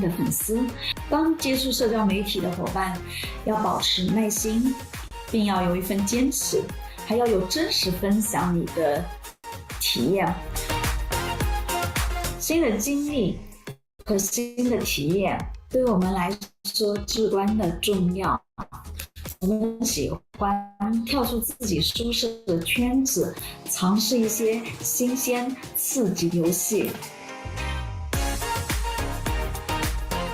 的粉丝。刚接触社交媒体的伙伴，要保持耐心，并要有一份坚持，还要有真实分享你的体验。新的经历和新的体验对我们来说至关的重要。我们喜欢跳出自己舒适的圈子，尝试一些新鲜刺激游戏。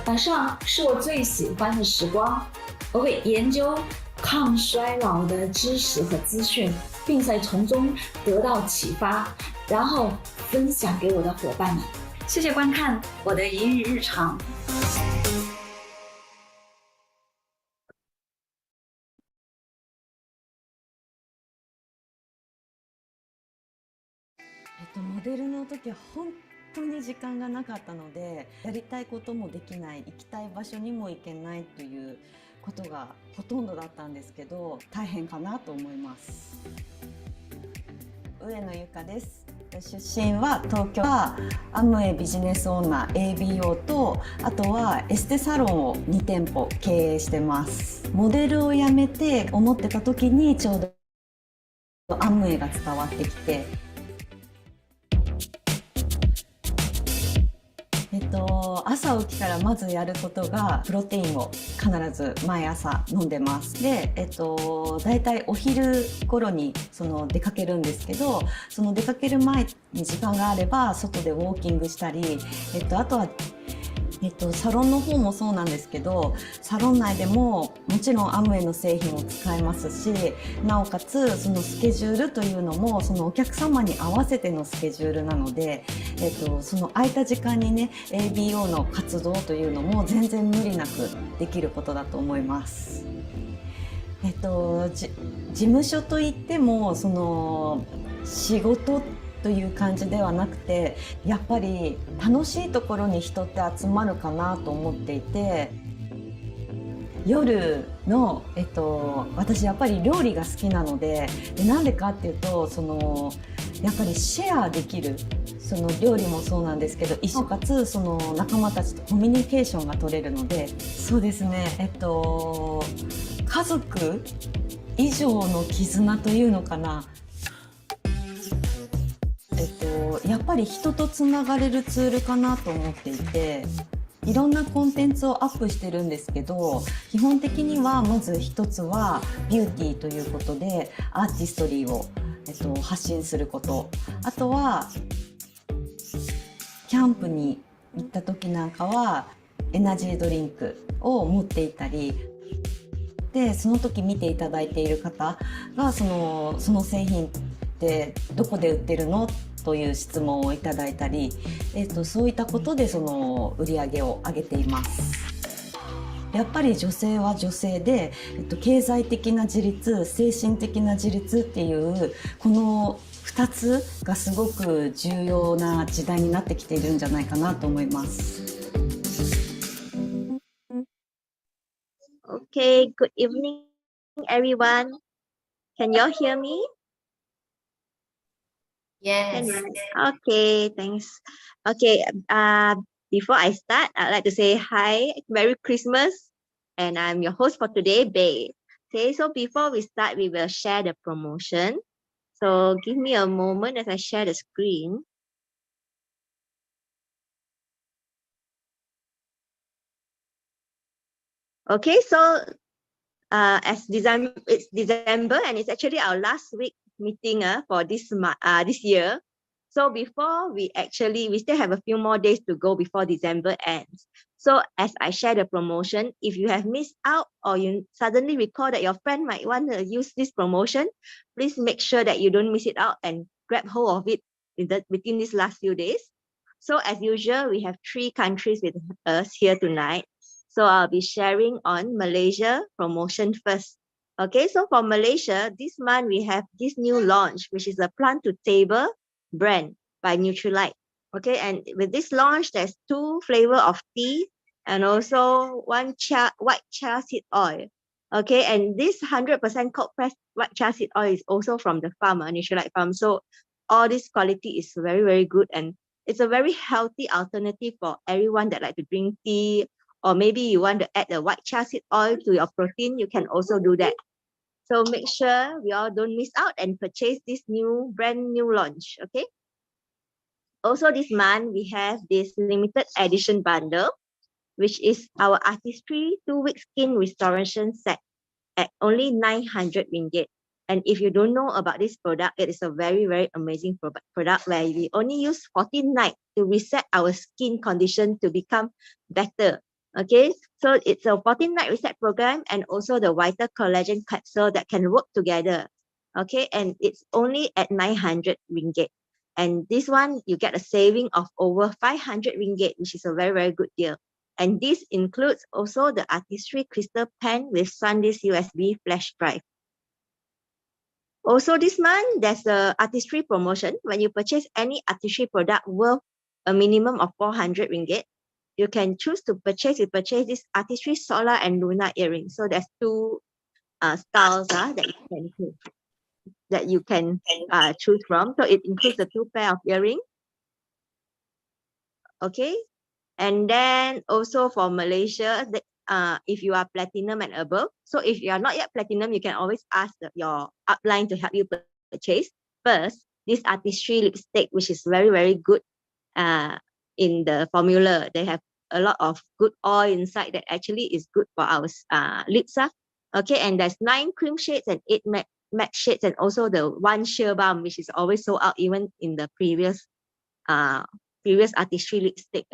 晚上是我最喜欢的时光，我会研究抗衰老的知识和资讯，并在从中得到启发，然后分享给我的伙伴们。谢谢观看我的一日日常。モデルの時は本当に時間がなかったので、やりたいこともできない、行きたい場所にも行けないということがほとんどだったんですけど、大変かなと思います。上野由香です。出身は東京はアムウェイビジネスオーナー ABO と、あとはエステサロンを2店舗経営してます。モデルを辞めて思ってた時にちょうどアムウェイが伝わってきて、朝起きたらまずやることがプロテインを必ず毎朝飲んでます。で、だいたいお昼頃に出かけるんですけど、その出かける前に時間があれば外でウォーキングしたり、あとはサロンの方もそうなんですけど、サロン内でももちろんアムウェイの製品を使えますし、なおかつそのスケジュールというのもそのお客様に合わせてのスケジュールなので、その空いた時間にね ABO の活動というのも全然無理なくできることだと思います。事務所といってもその仕事という感じではなくて、やっぱり楽しいところに人って集まるかなと思っていて、夜の、私やっぱり料理が好きなので、なんでかっていうとやっぱりシェアできる、その料理もそうなんですけど、一緒かつその仲間たちとコミュニケーションが取れるので、そうですね、家族以上の絆というのかな、やっぱり人とつながれるツールかなと思っていて、いろんなコンテンツをアップしてるんですけど、基本的にはまず一つはビューティーということでアーティストリーを、発信すること、あとはキャンプに行った時なんかはエナジードリンクを持っていたりで、その時見ていただいている方がその製品ってどこで売ってるのという質問をいただいたり、そういったことでその売り上げを上げています。やっぱり女性は女性で、経済的な自立、精神的な自立っていうこの2つがすごく重要な時代になってきているんじゃないかなと思います。Okay, good evening, everyone. Can you all hear me? Yes. Okay, thanks. Okay, before I start, I'd like to say hi, Merry Christmas, and I'm your host for today, Bay. Okay, so before we start, we will share the promotion. So give me a moment as I share the screen. Okay, so as it's December and it's actually our last week meeting for this year. So before we still have a few more days to go before December ends. So as I share the promotion, if you have missed out or you suddenly recall that your friend might want to use this promotion, please make sure that you don't miss it out and grab hold of it within these last few days. So as usual, we have 3 countries with us here tonight. So I'll be sharing on Malaysia promotion first. Okay, so for Malaysia, this month we have this new launch, which is a plant to table brand by Nutrilite. Okay, and with this launch, there's 2 flavors of tea and also 1 white chia seed oil. Okay, and this 100% cold pressed white chia seed oil is also from the farm, Nutrilite farm. So all this quality is very, very good and It's a very healthy alternative for everyone that like to drink tea, or maybe you want to add the white chia seed oil to your protein, you can also do that. So make sure we all don't miss out and purchase this brand new launch, okay? Also this month, we have this limited edition bundle, which is our Artistry 2-week skin restoration set at only 900 ringgit. And if you don't know about this product, it is a very, very amazing product where we only use 14 nights to reset our skin condition to become better. Okay, so it's a 14-night reset program and also the Vital Collagen capsule that can work together. Okay, and it's only at 900 ringgit. And this one, you get a saving of over 500 ringgit, which is a very, very good deal. And this includes also the Artistry Crystal Pen with SanDisk USB flash drive. Also this month, there's a Artistry promotion. When you purchase any Artistry product worth a minimum of 400 ringgit, you can choose to purchase this Artistry Solar and Luna earrings. So there's two styles that you can choose from. So it includes the 2 pair of earrings. Okay. And then also for Malaysia, if you are platinum and above, so if you are not yet platinum, you can always ask your upline to help you purchase. First, this Artistry lipstick, which is very, very good in the formula. They have a lot of good oil inside that actually is good for our lips. Okay, and there's 9 cream shades and 8 matte shades, and also the 1 sheer balm, which is always sold out even in the previous Artistry lipstick.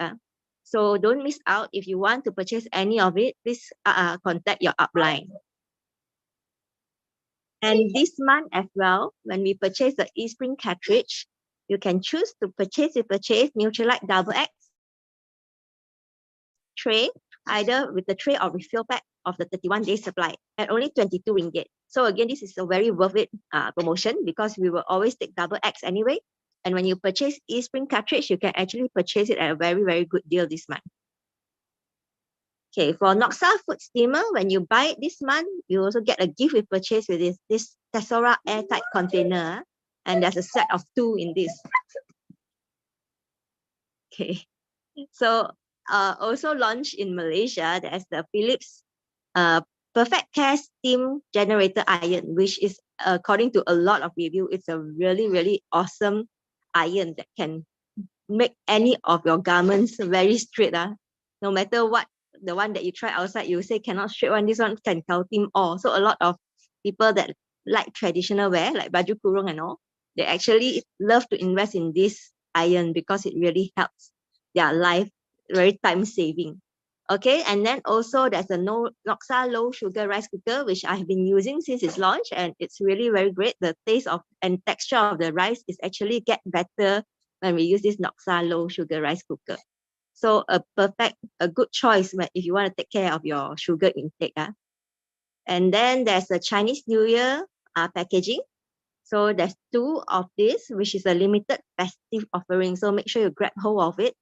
So don't miss out. If you want to purchase any of it, please contact your upline. And this month as well, when we purchase the eSpring cartridge, you can choose to purchase Nutrilite Double X tray, either with the tray or refill pack of the 31-day supply at only 22 ringgit. So again, this is a very worth it promotion because we will always take Double X anyway. And when you purchase eSpring cartridge, you can actually purchase it at a very, very good deal this month. Okay, for Noxa food steamer, when you buy it this month, you also get a gift with purchase with this Tessora airtight container. And there's a set of 2 in this. Okay, so also launched in Malaysia, there's the Philips Perfect Care Steam Generator Iron, which is, according to a lot of review, it's a really, really awesome iron that can make any of your garments very straight. No matter what, the one that you try outside, you say cannot straight one, this one can team all. So a lot of people that like traditional wear, like baju kurung and all, they actually love to invest in this iron because it really helps their life, very time saving. Okay, and then also there's a Noxa low sugar rice cooker, which I've been using since its launch, and it's really very great. The taste of and texture of the rice is actually get better when we use this Noxa low sugar rice cooker. So a good choice if you want to take care of your sugar intake. And then there's a Chinese New Year packaging. So there's 2 of this, which is a limited festive offering. So make sure you grab hold of it.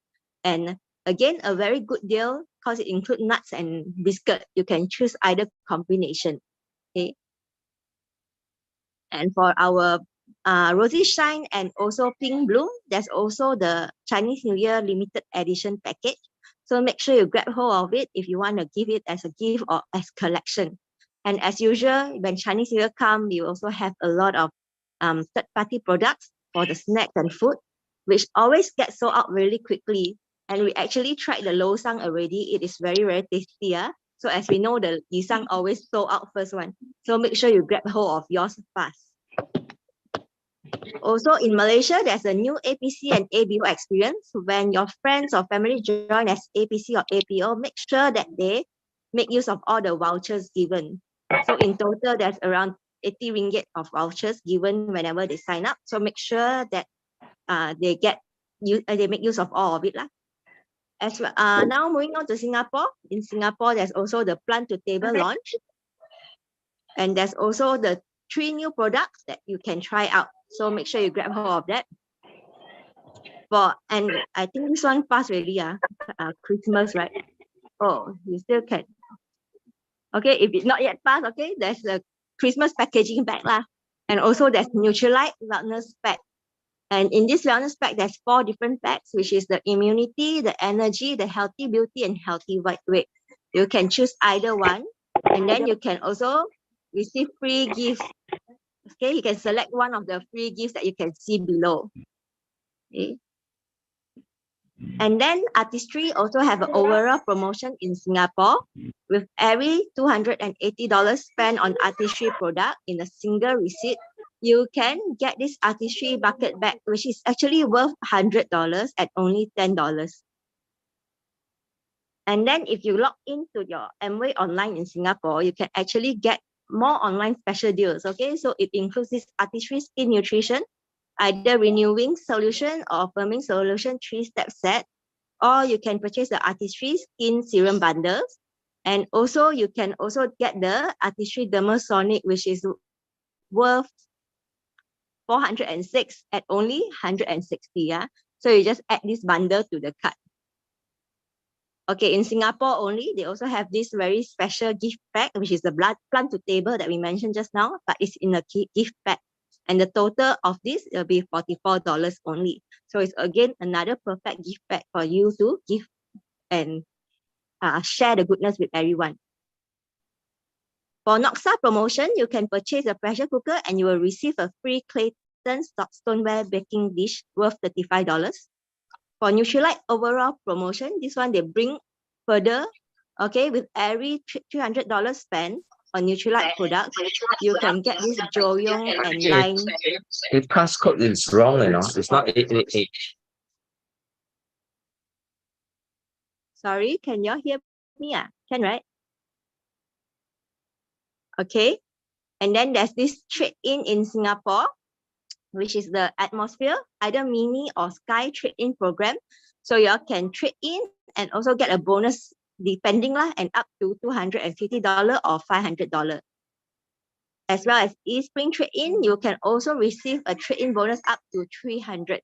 And again, a very good deal because it includes nuts and biscuit. You can choose either combination. Okay. And for our Rosy Shine and also Pink Bloom, there's also the Chinese New Year limited edition package. So make sure you grab hold of it if you want to give it as a gift or as collection. And as usual, when Chinese New Year comes, you also have a lot of third-party products for the snacks and food, which always get sold out really quickly. And we actually tried the Lo Sang already. It is very, very tasty. So as we know, the Yisang always sold out first one. So make sure you grab hold of yours fast. Also in Malaysia, there's a new APC and ABO experience. When your friends or family join as APC or APO, make sure that they make use of all the vouchers given. So in total, there's around 80 ringgit of vouchers given whenever they sign up. So make sure that they make use of all of it. As well, now moving on to Singapore. In Singapore, there's also the Plant to Table launch. And there's also the 3 new products that you can try out. So make sure you grab hold of that. And I think this one passed already, Christmas, right? Oh, you still can. Okay, if it's not yet passed, okay, there's the Christmas packaging bag. And also there's Nutrilite Wellness Pack. And in this wellness pack, there's 4 different packs, which is the immunity, the energy, the healthy beauty, and healthy weight. You can choose either one. And then you can also receive free gifts. Okay, you can select one of the free gifts that you can see below. Okay. And then Artistry also have an overall promotion in Singapore. With every $280 spent on Artistry product in a single receipt, you can get this Artistry bucket bag, which is actually worth $100 at only $10. And then if you log into your Amway online in Singapore, you can actually get more online special deals. Okay, so it includes this Artistry Skin Nutrition, either renewing solution or firming solution 3-step set, or you can purchase the Artistry Skin Serum bundles. And also you can also get the Artistry Dermasonic, which is worth 406 at only 160. Yeah, so you just add this bundle to the cart. Okay, in Singapore only, they also have this very special gift pack, which is the plant to table that we mentioned just now, but it's in a gift pack. And the total of this will be $44 only. So it's again another perfect gift pack for you to give and share the goodness with everyone. For Noxa promotion, you can purchase a pressure cooker and you will receive a free Clayton stoneware baking dish worth $35. For Nutrilite overall promotion, this one they bring further. Okay, with every $300 spent on Nutrilite products, you can get this Joyoung and Line. The passcode is wrong, you know. It's not 888. Sorry, can y'all hear me? Can, right? Okay. And then there's this trade-in in Singapore, which is the Atmosphere, either Mini or Sky trade-in program. So y'all can trade in and also get a bonus depending lah, and up to $250 or $500. As well as eSpring trade-in, you can also receive a trade-in bonus up to $300.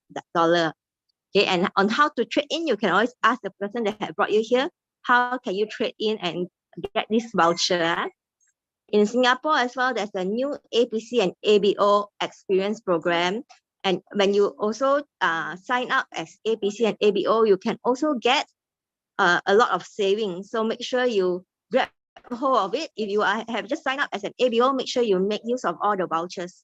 Okay, and on how to trade in, you can always ask the person that had brought you here, how can you trade in and get this voucher? In Singapore as well, there's a new APC and ABO experience program. And when you also sign up as APC and ABO, you can also get a lot of savings. So make sure you grab hold of it. If you have just signed up as an ABO, make sure you make use of all the vouchers.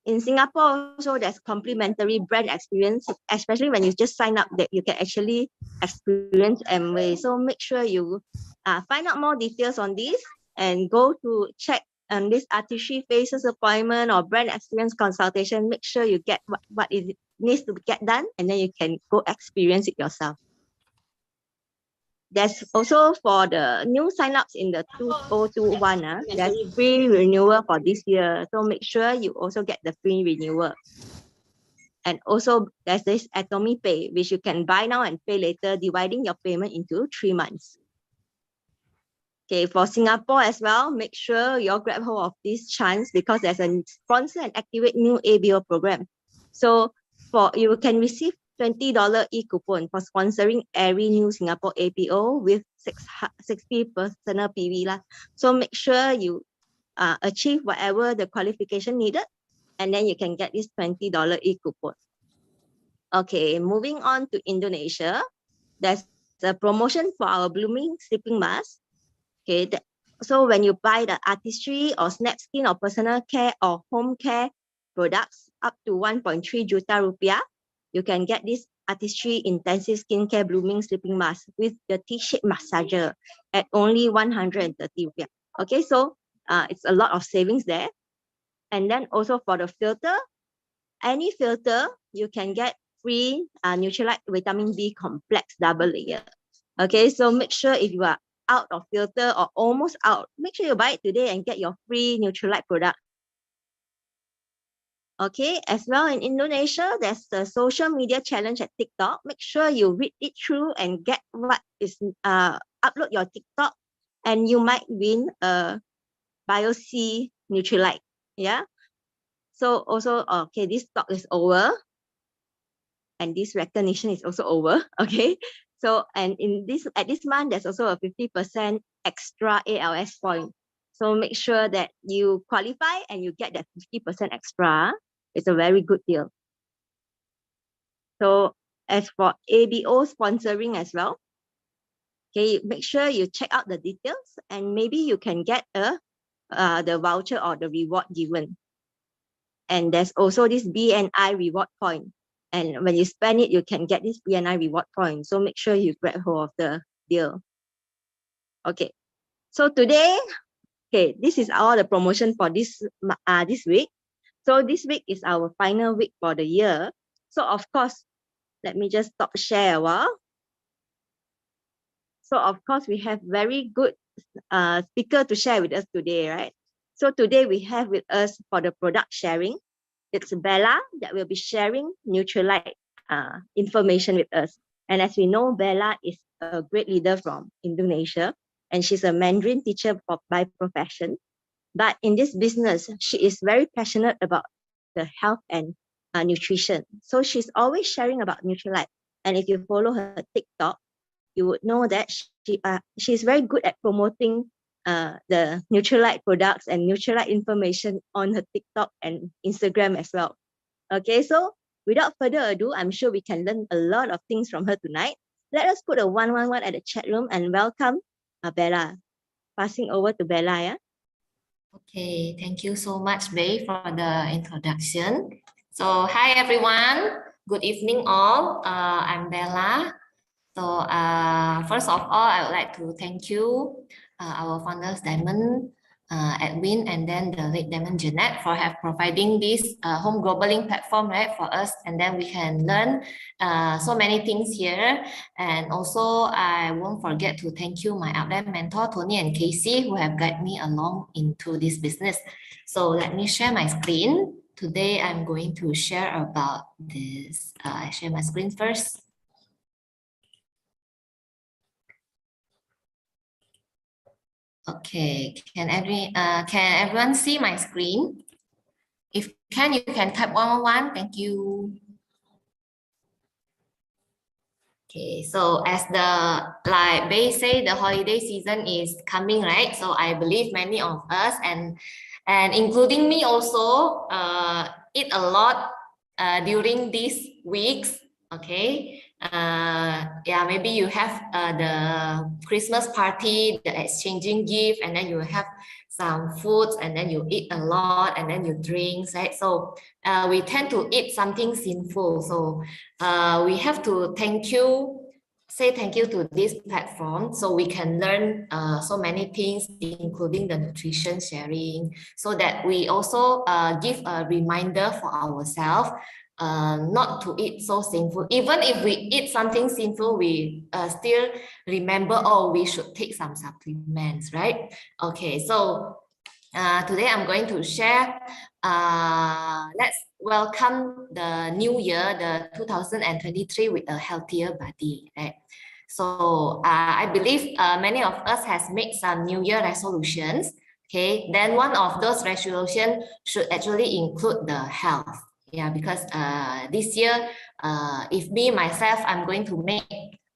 In Singapore also, there's complimentary brand experience, especially when you just sign up that you can actually experience Amway. So make sure you find out more details on this and go to check on this Artistry Faces appointment or brand experience consultation. Make sure you get what it needs to get done, and then you can go experience it yourself. There's also for the new signups in the 2021, there's free renewal for this year. So make sure you also get the free renewal. And also there's this Atomy Pay, which you can buy now and pay later, dividing your payment into 3 months. Okay, for Singapore as well, make sure you all grab hold of this chance because there's a sponsor and activate new ABO program. So you can receive $20 e-coupon for sponsoring every new Singapore APO with 60 personal PV lah. So make sure you achieve whatever the qualification needed, and then you can get this $20 e-coupon. Okay, moving on to Indonesia, there's a promotion for our blooming sleeping mask. Okay, so when you buy the Artistry or Snap Skin or personal care or home care products up to 1.3 juta rupiah, you can get this Artistry Intensive Skincare Blooming Sleeping Mask with the T-shaped massager at only 130 rupiah. Okay, so it's a lot of savings there. And then also for the filter, any filter, you can get free Nutrilite Vitamin B Complex double layer. Okay, so make sure if you are out of filter or almost out, make sure you buy it today and get your free Nutrilite product. Okay, as well in Indonesia, there's the social media challenge at TikTok. Make sure you read it through and get what is upload your TikTok, and you might win a BioC Nutrilite. Yeah. So also, okay, this talk is over, and this recognition is also over. Okay. So and at this month, there's also a 50% extra ALS point. So make sure that you qualify and you get that 50% extra. It's a very good deal. So as for ABO sponsoring as well, okay, make sure you check out the details and maybe you can get the voucher or the reward given. And there's also this BNI reward point. And when you spend it, you can get this BNI reward point. So make sure you grab hold of the deal. Okay, so today, okay, this is all the promotion for this week. So this week is our final week for the year. So of course, let me just stop share a while. So of course, we have very good speaker to share with us today, right? So today we have with us for the product sharing, it's Bella that will be sharing Nutrilite information with us. And as we know, Bella is a great leader from Indonesia, and she's a Mandarin teacher by profession. But in this business, she is very passionate about the health and nutrition. So she's always sharing about Nutrilite. And if you follow her TikTok, you would know that she's very good at promoting the Nutrilite products and Nutrilite information on her TikTok and Instagram as well. Okay, so without further ado, I'm sure we can learn a lot of things from her tonight. Let us put a 111 at the chat room and welcome Bella. Passing over to Bella, yeah? Okay, thank you so much, Bay, for the introduction. So, hi everyone. Good evening, all. I'm Bella. So, first of all, I would like to thank you, our founders, Diamond, Edwin, and then the late Diamond Jeanette for providing this home globaling platform, right, for us, and then we can learn so many things here. And also, I won't forget to thank you, my outline mentor, Tony and Casey, who have guided me along into this business. So let me share my screen. Today, I'm going to share about this. I share my screen first. Okay, can everyone see my screen? If can, you can type 111. Thank you. Okay, so as like Bay say, the holiday season is coming, right? So I believe many of us and including me also eat a lot during these weeks. Okay. Yeah, maybe you have the Christmas party, the exchanging gift, and then you have some foods, and then you eat a lot, and then you drink, right? So we tend to eat something sinful. So we have to say thank you to this platform, so we can learn so many things, including the nutrition sharing, so that we also give a reminder for ourselves not to eat so sinful. Even if we eat something sinful, we still remember, oh, we should take some supplements, right? Okay, so today I'm going to share, let's welcome the new year, the 2023, with a healthier body, right? So I believe many of us has made some new year resolutions. Okay, then one of those resolutions should actually include the health. Yeah, because this year, if me myself, I'm going to make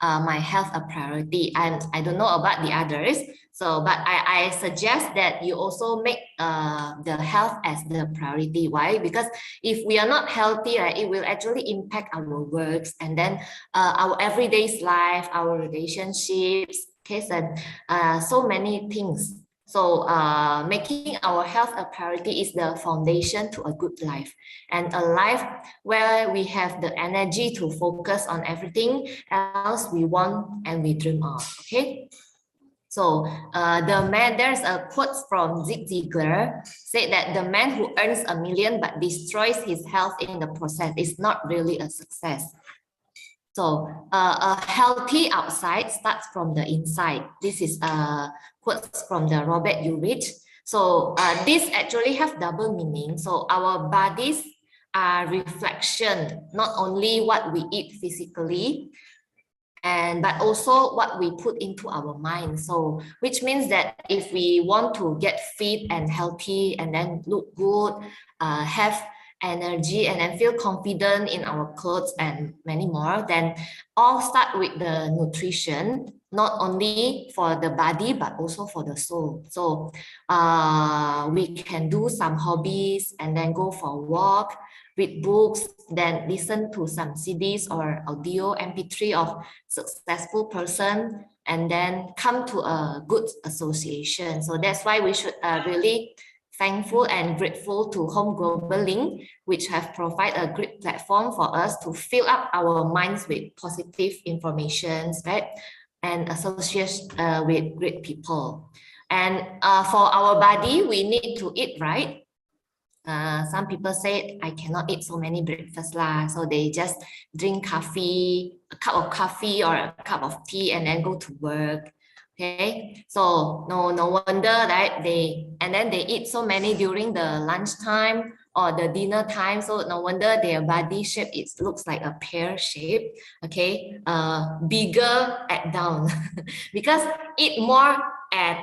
my health a priority. And I don't know about the others. So, but I suggest that you also make the health as the priority. Why? Because if we are not healthy, right, it will actually impact our works and then our everyday's life, our relationships, okay, and so many things. So making our health a priority is the foundation to a good life, and a life where we have the energy to focus on everything else we want and we dream of. Okay. So there's a quote from Zig Ziglar, said that the man who earns $1 million but destroys his health in the process is not really a success. So a healthy outside starts from the inside. This is a quote from the Robert Urich. So this actually have double meaning. So our bodies are reflection, not only what we eat physically, but also what we put into our mind. So which means that if we want to get fit and healthy and then look good, have energy and then feel confident in our clothes and many more, then all start with the nutrition, not only for the body but also for the soul. So we can do some hobbies and then go for a walk, read books, then listen to some CDs or audio MP3 of successful person, and then come to a good association. So that's why we should really thankful and grateful to Home Global Link, which have provided a great platform for us to fill up our minds with positive information, right? And associate with great people. And for our body, we need to eat, right? Some people say, I cannot eat so many breakfasts lah. So they just drink coffee, a cup of coffee or a cup of tea, and then go to work. Okay, so no wonder, right? Then they eat so many during the lunchtime or the dinner time. So no wonder their body shape, it looks like a pear shape. Okay, bigger at down because eat more at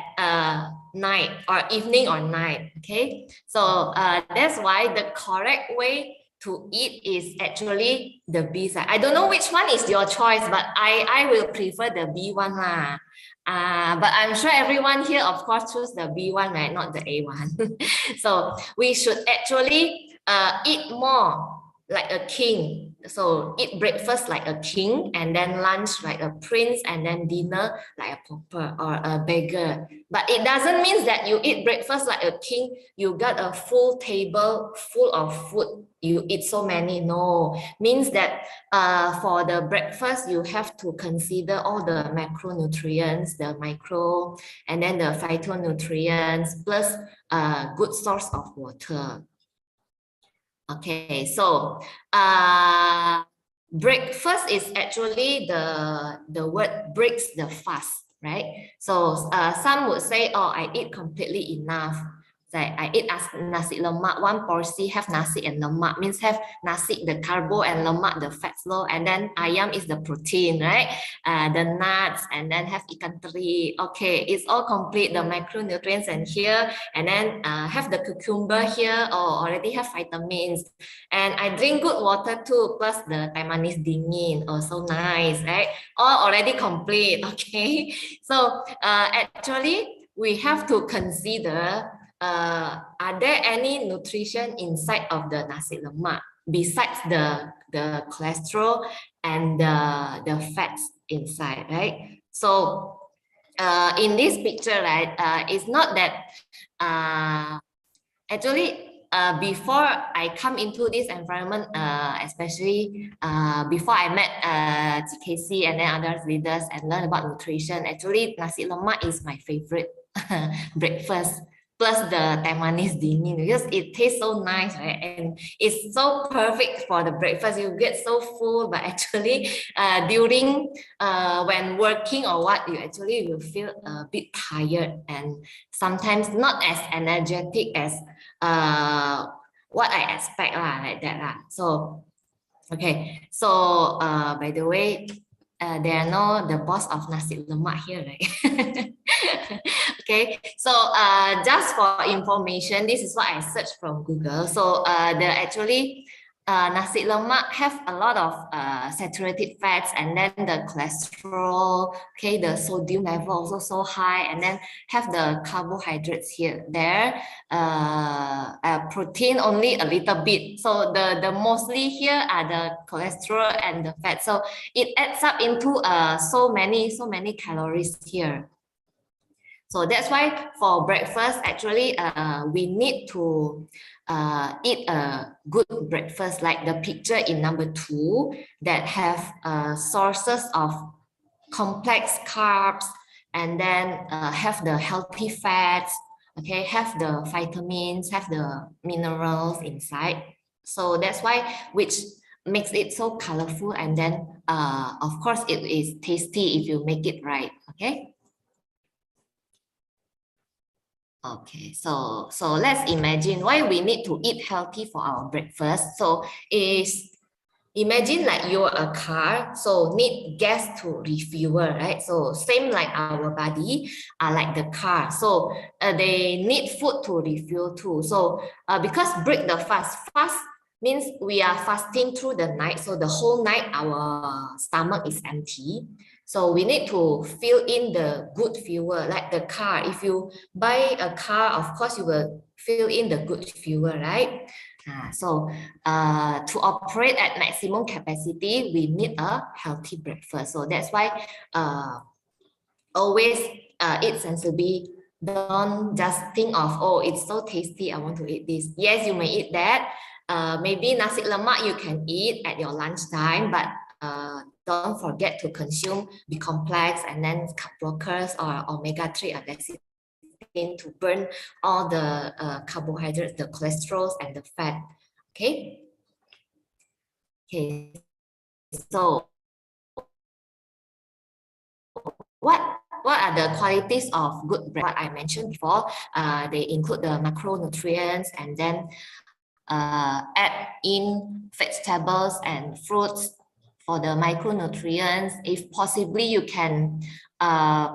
night or evening or night. Okay, so that's why the correct way to eat is actually the B side. I don't know which one is your choice, but I will prefer the B one lah. But I'm sure everyone here, of course, choose the B one, right? Not the A one. So we should actually eat more like a king. So eat breakfast like a king, and then lunch like a prince, and then dinner like a pauper or a beggar. But it doesn't mean that you eat breakfast like a king, you got a full table full of food, you eat so many. No, means that for the breakfast, you have to consider all the macronutrients, the micro, and then the phytonutrients, plus a good source of water. Okay, so breakfast is actually the word breaks the fast, right? So some would say, oh, I eat completely enough. Like I eat nasi lemak, one portion have nasi and lemak, means have nasi, the carbo, and lemak, the fats low, and then ayam is the protein, right? The nuts, and then have ikan teri. Okay, it's all complete, the macronutrients and here, and then have the cucumber here, or already have vitamins. And I drink good water too, plus the teh manis dingin, also nice, right? All already complete, okay? So actually, we have to consider, are there any nutrition inside of the nasi lemak besides the cholesterol and the fats inside, right? So in this picture, right, it's not that actually before I come into this environment, especially before I met TKC and then other leaders and learn about nutrition, actually nasi lemak is my favorite breakfast, plus the teh manis dingin, because it tastes so nice, right? And it's so perfect for the breakfast. You get so full, but actually during when working or what, you actually will feel a bit tired and sometimes not as energetic as what I expect lah, like that lah. So okay, so by the way, there are no the boss of nasi lemak here, right? Okay, so just for information, this is what I searched from Google. So the actually nasi lemak have a lot of saturated fats, and then the cholesterol, okay, the sodium level also so high, and then have the carbohydrates here, there, protein only a little bit. So the mostly here are the cholesterol and the fat. So it adds up into so many calories here. So that's why for breakfast, actually, we need to eat a good breakfast, like the picture in number 2, that have sources of complex carbs, and then have the healthy fats, okay, have the vitamins, have the minerals inside. So that's why, which makes it so colorful, and then of course it is tasty if you make it right, okay? Okay, so let's imagine why we need to eat healthy for our breakfast. So is imagine like you're a car, so need gas to refuel, right? So same like our body are like the car. So they need food to refuel too. So because break the fast means we are fasting through the night. So the whole night our stomach is empty. So we need to fill in the good fuel, like the car. If you buy a car, of course you will fill in the good fuel, right? To operate at maximum capacity, we need a healthy breakfast. So that's why always eat sensibly. Don't just think of, oh, it's so tasty, I want to eat this. Yes, you may eat that. Maybe nasi lemak you can eat at your lunchtime, but don't forget to consume B complex and then carb blockers or omega-3 and lecithin to burn all the carbohydrates, the cholesterol and the fat. Okay. Okay. So what are the qualities of good bread? What I mentioned before, they include the macronutrients and then add in vegetables and fruits for the micronutrients. If possibly, you can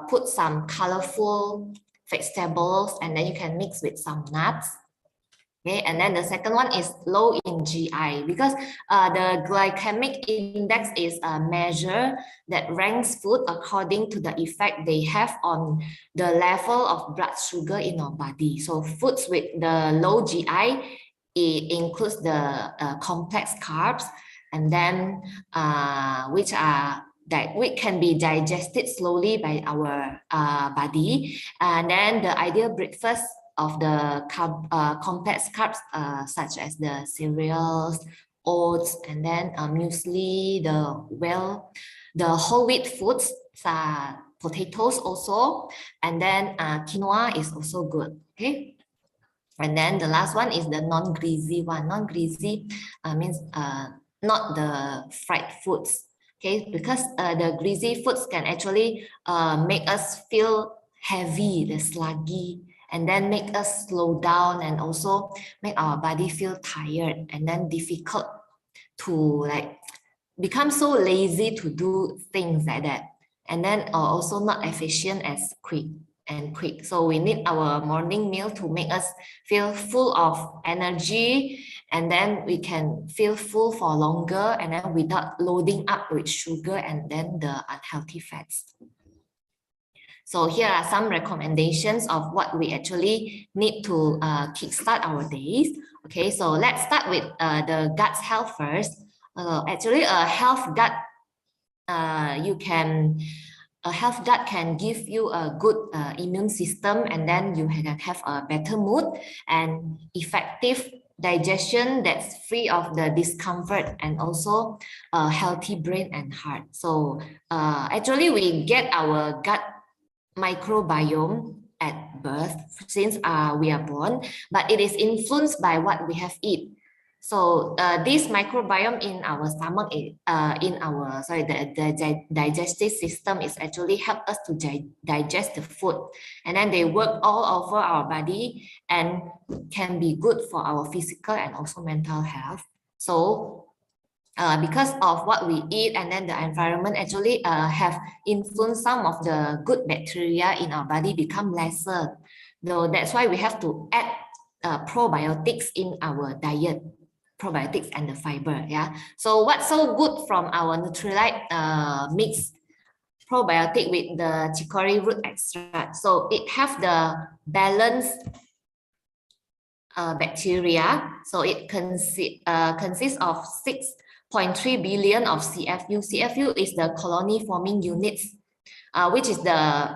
put some colorful vegetables and then you can mix with some nuts. Okay, and then the second one is low in GI because the glycemic index is a measure that ranks food according to the effect they have on the level of blood sugar in our body. So foods with the low GI, it includes the complex carbs and then which can be digested slowly by our body. And then the ideal breakfast of the complex carbs such as the cereals, oats, and then muesli, the whole wheat foods, potatoes also, and then quinoa is also good. Okay. And then the last one is the non-greasy one. Non-greasy means not the fried foods. Okay, because the greasy foods can actually make us feel heavy, the sluggy, and then make us slow down and also make our body feel tired and then difficult to like become so lazy to do things like that. And then also not efficient as quick. So we need our morning meal to make us feel full of energy, and then we can feel full for longer and then without loading up with sugar and then the unhealthy fats. So here are some recommendations of what we actually need to kickstart our days. Okay, so let's start with the gut health first. Actually, a health gut a health gut can give you a good immune system, and then you can have a better mood and effective digestion that's free of the discomfort and also a healthy brain and heart. So actually we get our gut microbiome at birth since we are born, but it is influenced by what we have eaten. So this microbiome in our stomach, the digestive system is actually help us to digest the food, and then they work all over our body and can be good for our physical and also mental health. So because of what we eat and then the environment actually have influenced some of the good bacteria in our body become lesser. Though that's why we have to add probiotics in our diet. Probiotics and the fiber, yeah. So what's so good from our Nutrilite mixed probiotic with the chicory root extract? So it have the balanced bacteria. So it consists of 6.3 billion of CFU. CFU is the colony forming units, which is the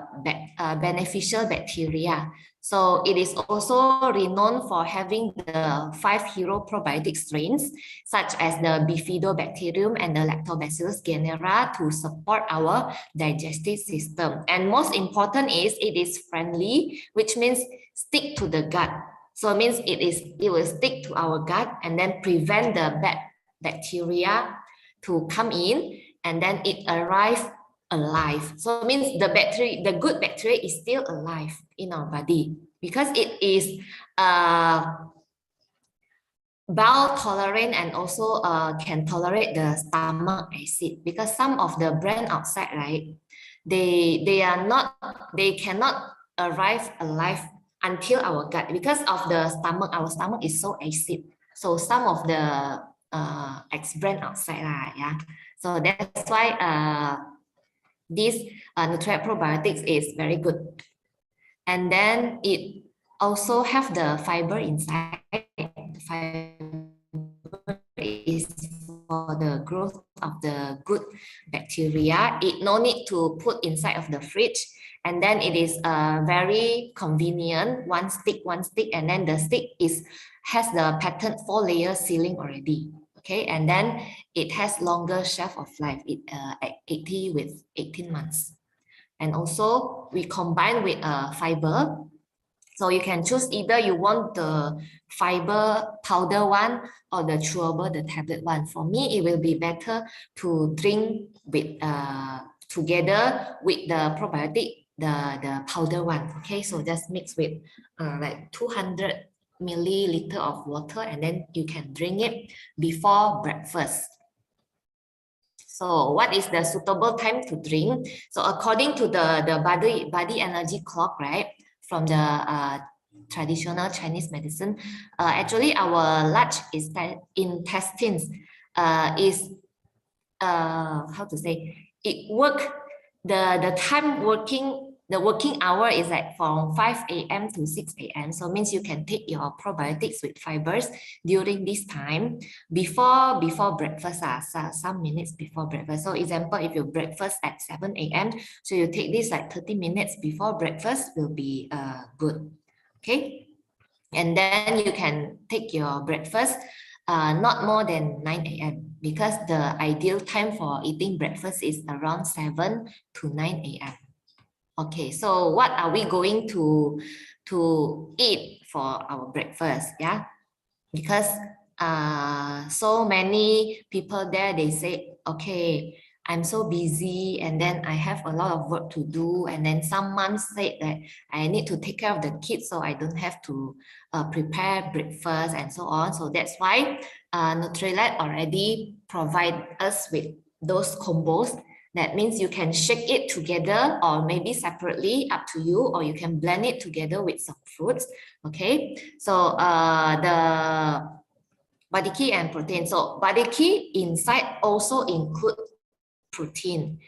beneficial bacteria. So it is also renowned for having the 5 hero probiotic strains, such as the Bifidobacterium and the Lactobacillus genera to support our digestive system. And most important is it is friendly, which means stick to the gut. So it means it will stick to our gut and then prevent the bad bacteria to come in, and then it arrives alive. So it means the good bacteria is still alive in our body because it is bowel tolerant and also can tolerate the stomach acid, because some of the brand outside, right, they cannot arrive alive until our gut because of the stomach. Our stomach is so acid. So some of the ex-brand outside, yeah. So that's why this Nutrilite probiotics is very good. And then it also have the fiber inside. The fiber is for the growth of the good bacteria. It no need to put inside of the fridge. And then it is very convenient, one stick, and then the stick has the pattern 4-layer sealing already. Okay, and then it has longer shelf of life, 80 with 18 months. And also we combine with fiber. So you can choose either you want the fiber powder one or the chewable, the tablet one. For me, it will be better to drink with together with the probiotic, the powder one. Okay, so just mix with like 200 milliliter of water, and then you can drink it before breakfast. So what is the suitable time to drink? So according to the body energy clock, right, from the traditional Chinese medicine, actually our large intestines is how to say, it work, the working hour is like from 5 a.m. to 6 a.m. So means you can take your probiotics with fibers during this time before breakfast, some minutes before breakfast. So example, if you breakfast at 7 a.m., so you take this like 30 minutes before breakfast will be good. Okay. And then you can take your breakfast not more than 9 a.m. because the ideal time for eating breakfast is around 7 to 9 a.m. Okay, so what are we going to eat for our breakfast? Yeah, because so many people there, they say, okay, I'm so busy and then I have a lot of work to do, and then some moms say that I need to take care of the kids, so I don't have to prepare breakfast and so on. So that's why Nutrilite already provide us with those combos. That means you can shake it together or maybe separately, up to you, or you can blend it together with some fruits. Okay, so the body key and protein. So body key inside also include protein,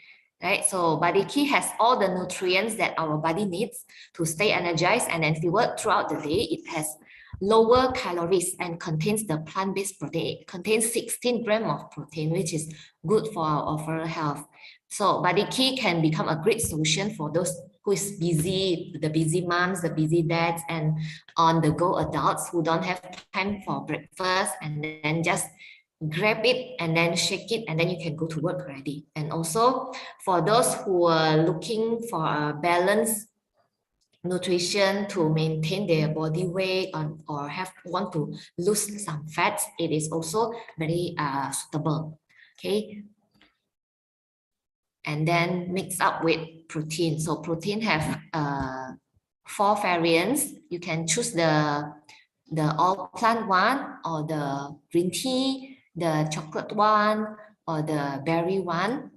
right? So body key has all the nutrients that our body needs to stay energized and then fueled throughout the day. It has lower calories and contains the plant-based protein. It contains 16 grams of protein, which is good for our overall health. So body key can become a great solution for those who is busy, the busy moms, the busy dads, and on-the-go adults who don't have time for breakfast, and then just grab it and then shake it, and then you can go to work already. And also for those who are looking for a balanced nutrition to maintain their body weight or want to lose some fats, it is also very suitable. Okay, and then mix up with protein. So protein have 4 variants. You can choose the all plant one, or the green tea, the chocolate one, or the berry one.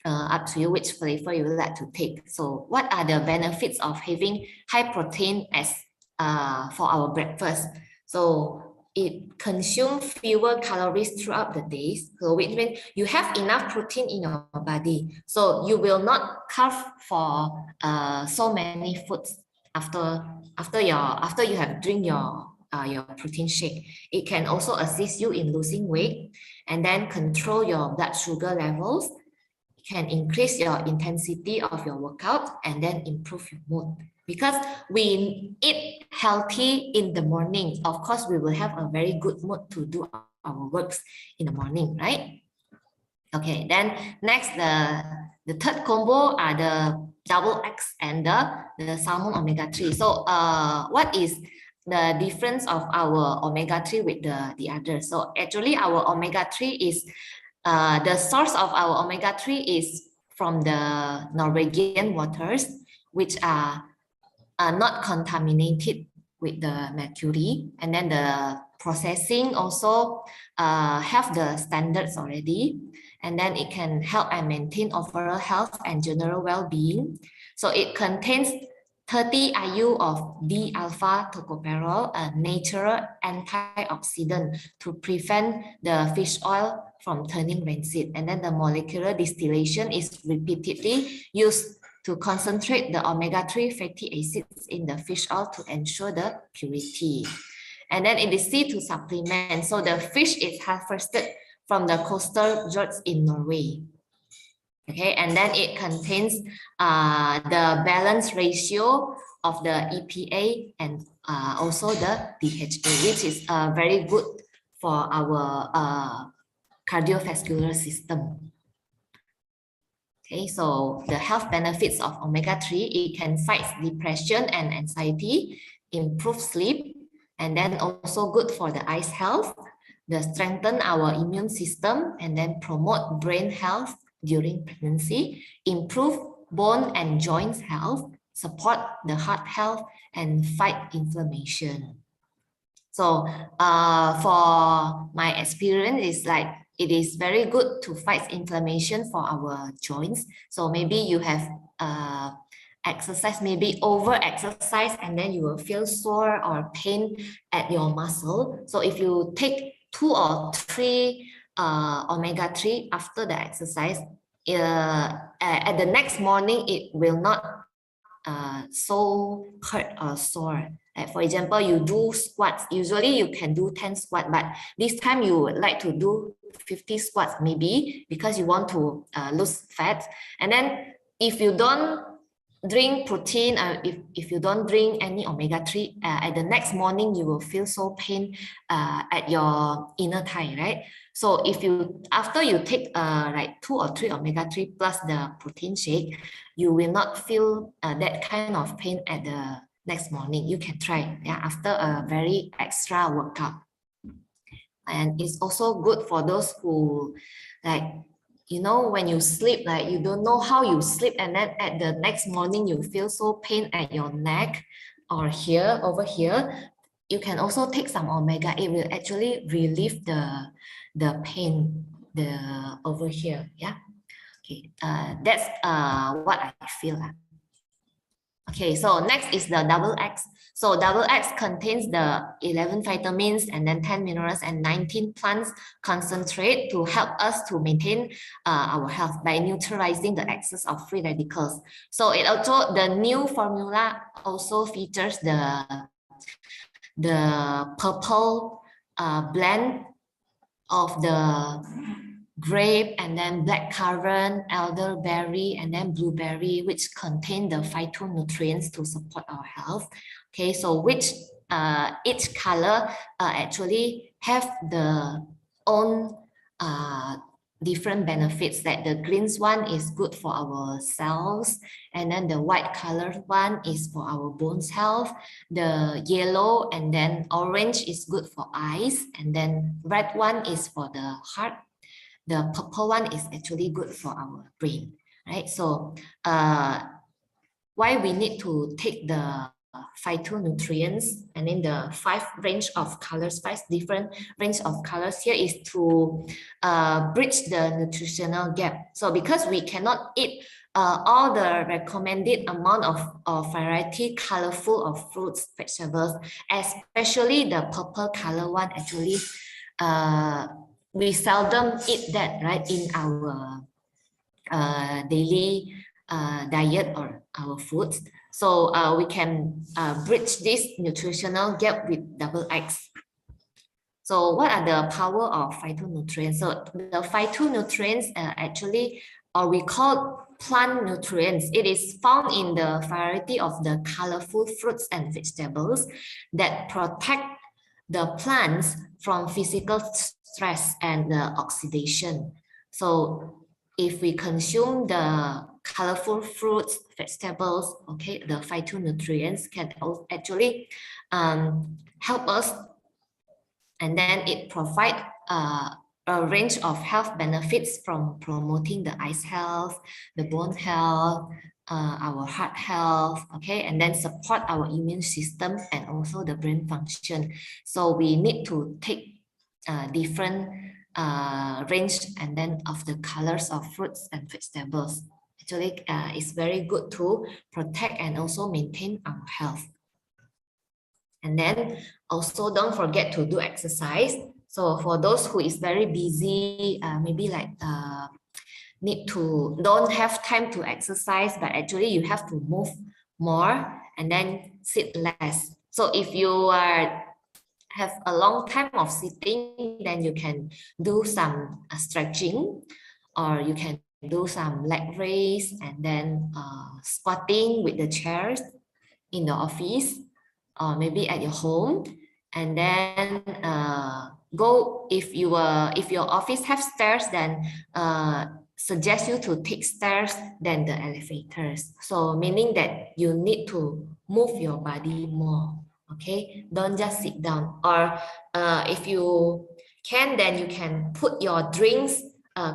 Up to you which flavor you would like to take. So what are the benefits of having high protein as for our breakfast? So it consumes fewer calories throughout the days. So which means you have enough protein in your body. So you will not carve for so many foods after you have drink your protein shake. It can also assist you in losing weight and then control your blood sugar levels. Can increase your intensity of your workout and then improve your mood. Because we eat healthy in the morning, of course, we will have a very good mood to do our works in the morning, right? Okay, then next, the third combo are the double X and the salmon omega-3. So what is the difference of our omega-3 with the others? So actually our omega-3 is the source of our omega-3 is from the Norwegian waters, which are not contaminated with the mercury. And then the processing also have the standards already. And then it can help and maintain overall health and general well-being. So it contains 30 IU of D-alpha tocopherol, a natural antioxidant to prevent the fish oil from turning rancid. And then the molecular distillation is repeatedly used to concentrate the omega-3 fatty acids in the fish oil to ensure the purity. And then it is C to supplement. So the fish is harvested from the coastal fjords in Norway. Okay, and then it contains the balance ratio of the EPA and also the DHA, which is very good for our cardiovascular system. Okay, so the health benefits of omega-3, it can fight depression and anxiety, improve sleep, and then also good for the eyes health, strengthen our immune system, and then promote brain health during pregnancy, improve bone and joints health, support the heart health, and fight inflammation. So for my experience, is like it is very good to fight inflammation for our joints. So maybe you have exercise, maybe over exercise, and then you will feel sore or pain at your muscle. So if you take 2 or 3 omega-3 after the exercise, at the next morning, it will not so hurt or sore. Like for example, you do squats, usually you can do 10 squats, but this time you would like to do 50 squats maybe because you want to lose fat. And then if you don't drink protein, if you don't drink any omega-3, at the next morning, you will feel so pain at your inner thigh, right? So if you, after you take like 2 or 3 omega-3 plus the protein shake, you will not feel that kind of pain at the next morning. You can try, yeah, after a very extra workout. And it's also good for those who, like, you know, when you sleep, like you don't know how you sleep, and then at the next morning you feel so pain at your neck or here, over here. You can also take some omega. It will actually relieve the pain over here. Yeah. Okay. That's what I feel. Okay. So next is the double X. So double X contains the 11 vitamins and then 10 minerals and 19 plants concentrate to help us to maintain our health by neutralizing the excess of free radicals. So it also, the new formula also features the purple blend of the grape and then blackcurrant, elderberry, and then blueberry, which contain the phytonutrients to support our health. Okay, so which each color actually have the own different benefits. That the green one is good for our cells, and then the white colored one is for our bones health. The yellow and then orange is good for eyes, and then red one is for the heart. The purple one is actually good for our brain, right? So why we need to take the phytonutrients and in the 5 range of colors, 5 different range of colors here is to bridge the nutritional gap. So because we cannot eat all the recommended amount of variety, colorful of fruits, vegetables, especially the purple color one, actually, we seldom eat that, right, in our daily diet or our foods. So we can bridge this nutritional gap with double X. So what are the power of phytonutrients? So the phytonutrients actually, or we call plant nutrients. It is found in the variety of the colorful fruits and vegetables that protect the plants from physical stress and the oxidation. So if we consume the colorful fruits, vegetables, okay, the phytonutrients can actually help us, and then it provides a range of health benefits from promoting the eyes health, the bone health, our heart health, okay, and then support our immune system and also the brain function. So we need to take different range and then of the colors of fruits and vegetables. Actually, it's very good to protect and also maintain our health. And then also don't forget to do exercise. So for those who is very busy, maybe like don't have time to exercise, but actually you have to move more and then sit less. So if you are have a long time of sitting, then you can do some stretching, or you can do some leg raise and then squatting with the chairs in the office or maybe at your home. And then go, if your office have stairs, then suggest you to take stairs than the elevators. So meaning that you need to move your body more. Okay, don't just sit down. Or if you can, then you can put your drinks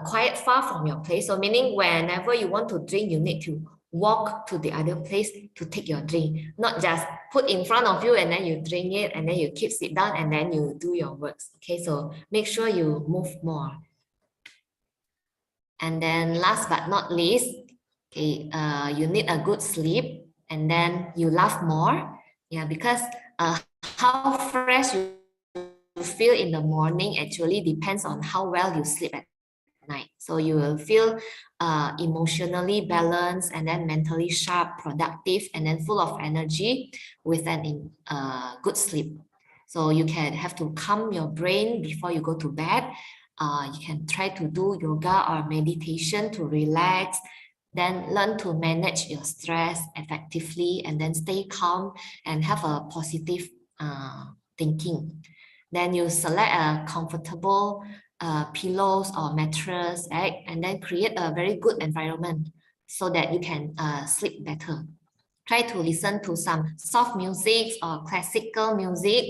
quite far from your place. So meaning whenever you want to drink, you need to walk to the other place to take your drink, not just put in front of you and then you drink it and then you keep sit down and then you do your works. Okay, so make sure you move more. And then last but not least, okay, you need a good sleep, and then you laugh more. Yeah, because how fresh you feel in the morning actually depends on how well you sleep at night. So you will feel emotionally balanced and then mentally sharp, productive, and then full of energy with an good sleep. So you can have to calm your brain before you go to bed. You can try to do yoga or meditation to relax, then learn to manage your stress effectively, and then stay calm and have a positive thinking. Then you select a comfortable pillows or mattress, right? And then create a very good environment so that you can sleep better. Try to listen to some soft music or classical music,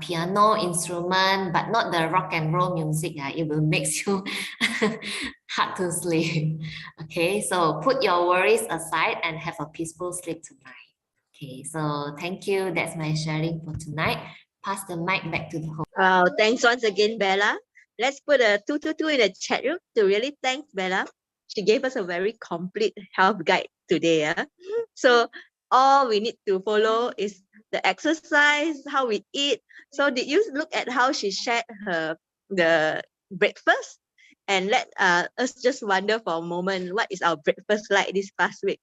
piano instrument, but not the rock and roll music. It will make you hard to sleep. Okay, so put your worries aside and have a peaceful sleep tonight. Okay, so thank you. That's my sharing for tonight. Pass the mic back to the host. Wow, thanks once again, Bella. Let's put a 222 in the chat room to really thank Bella. She gave us a very complete health guide today. So all we need to follow is the exercise, how we eat. So did you look at how she shared the breakfast? And let us just wonder for a moment, what is our breakfast like this past week?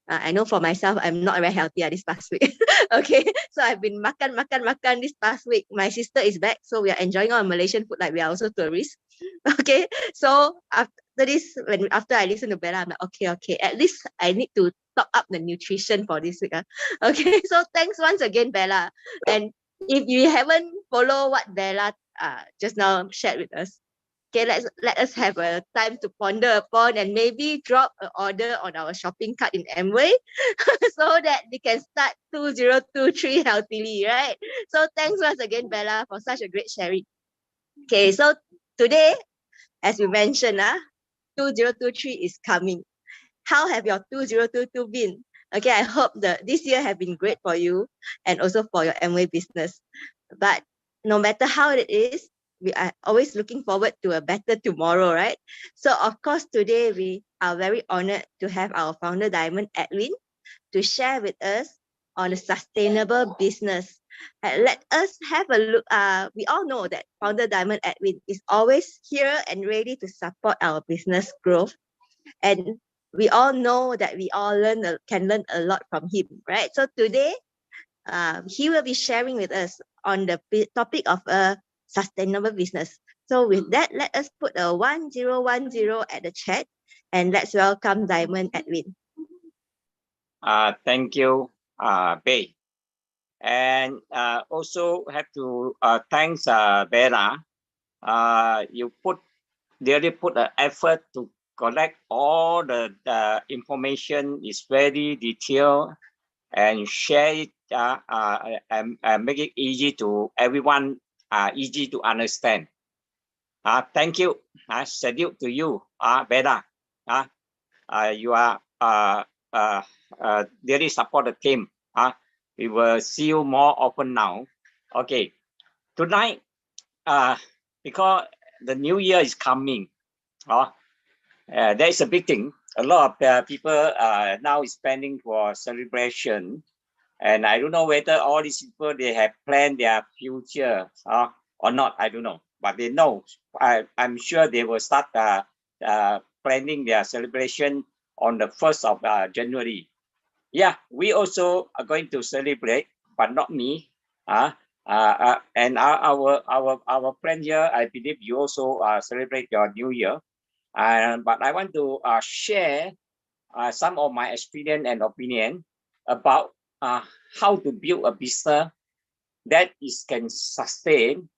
I know for myself, I'm not very healthy this past week. Okay, so I've been makan this past week. My sister is back, so we are enjoying our Malaysian food like we are also tourists. Okay, so after this, after I listen to Bella, I'm like, okay, at least I need to top up the nutrition for this week. Okay, so thanks once again, Bella. And if you haven't followed what Bella just now shared with us, okay, let us have a time to ponder upon and maybe drop an order on our shopping cart in Amway so that we can start 2023 healthily, right? So thanks once again, Bella, for such a great sharing. Okay, so today, as we mentioned, 2023 is coming. How have your 2022 been? Okay, I hope that this year have been great for you and also for your Amway business. But no matter how it is, we are always looking forward to a better tomorrow, right? So of course, today we are very honored to have our founder Diamond Edwin to share with us on a sustainable business. Let us have a look. We all know that founder Diamond Edwin is always here and ready to support our business growth. And we all know that we all can learn a lot from him, right? So today, he will be sharing with us on the topic of a sustainable business. So with that, let us put a 1010 at the chat and let's welcome Diamond Edwin. Thank you, Bay. And also have to thanks Bella. You really put an effort to collect all the information. Is very detailed and share it and make it easy to everyone, easy to understand. Thank you. Salute to you, Bella. You are really support the team. We will see you more often now. Okay, tonight, because the new year is coming, there is a big thing. A lot of people now is planning for celebration, and I don't know whether all these people they have planned their future or not. I don't know, but they know. I'm sure they will start planning their celebration on the 1st of January. Yeah, we also are going to celebrate, but not me. And our friend here, I believe you also celebrate your New Year. But I want to share some of my experience and opinion about how to build a business that can sustain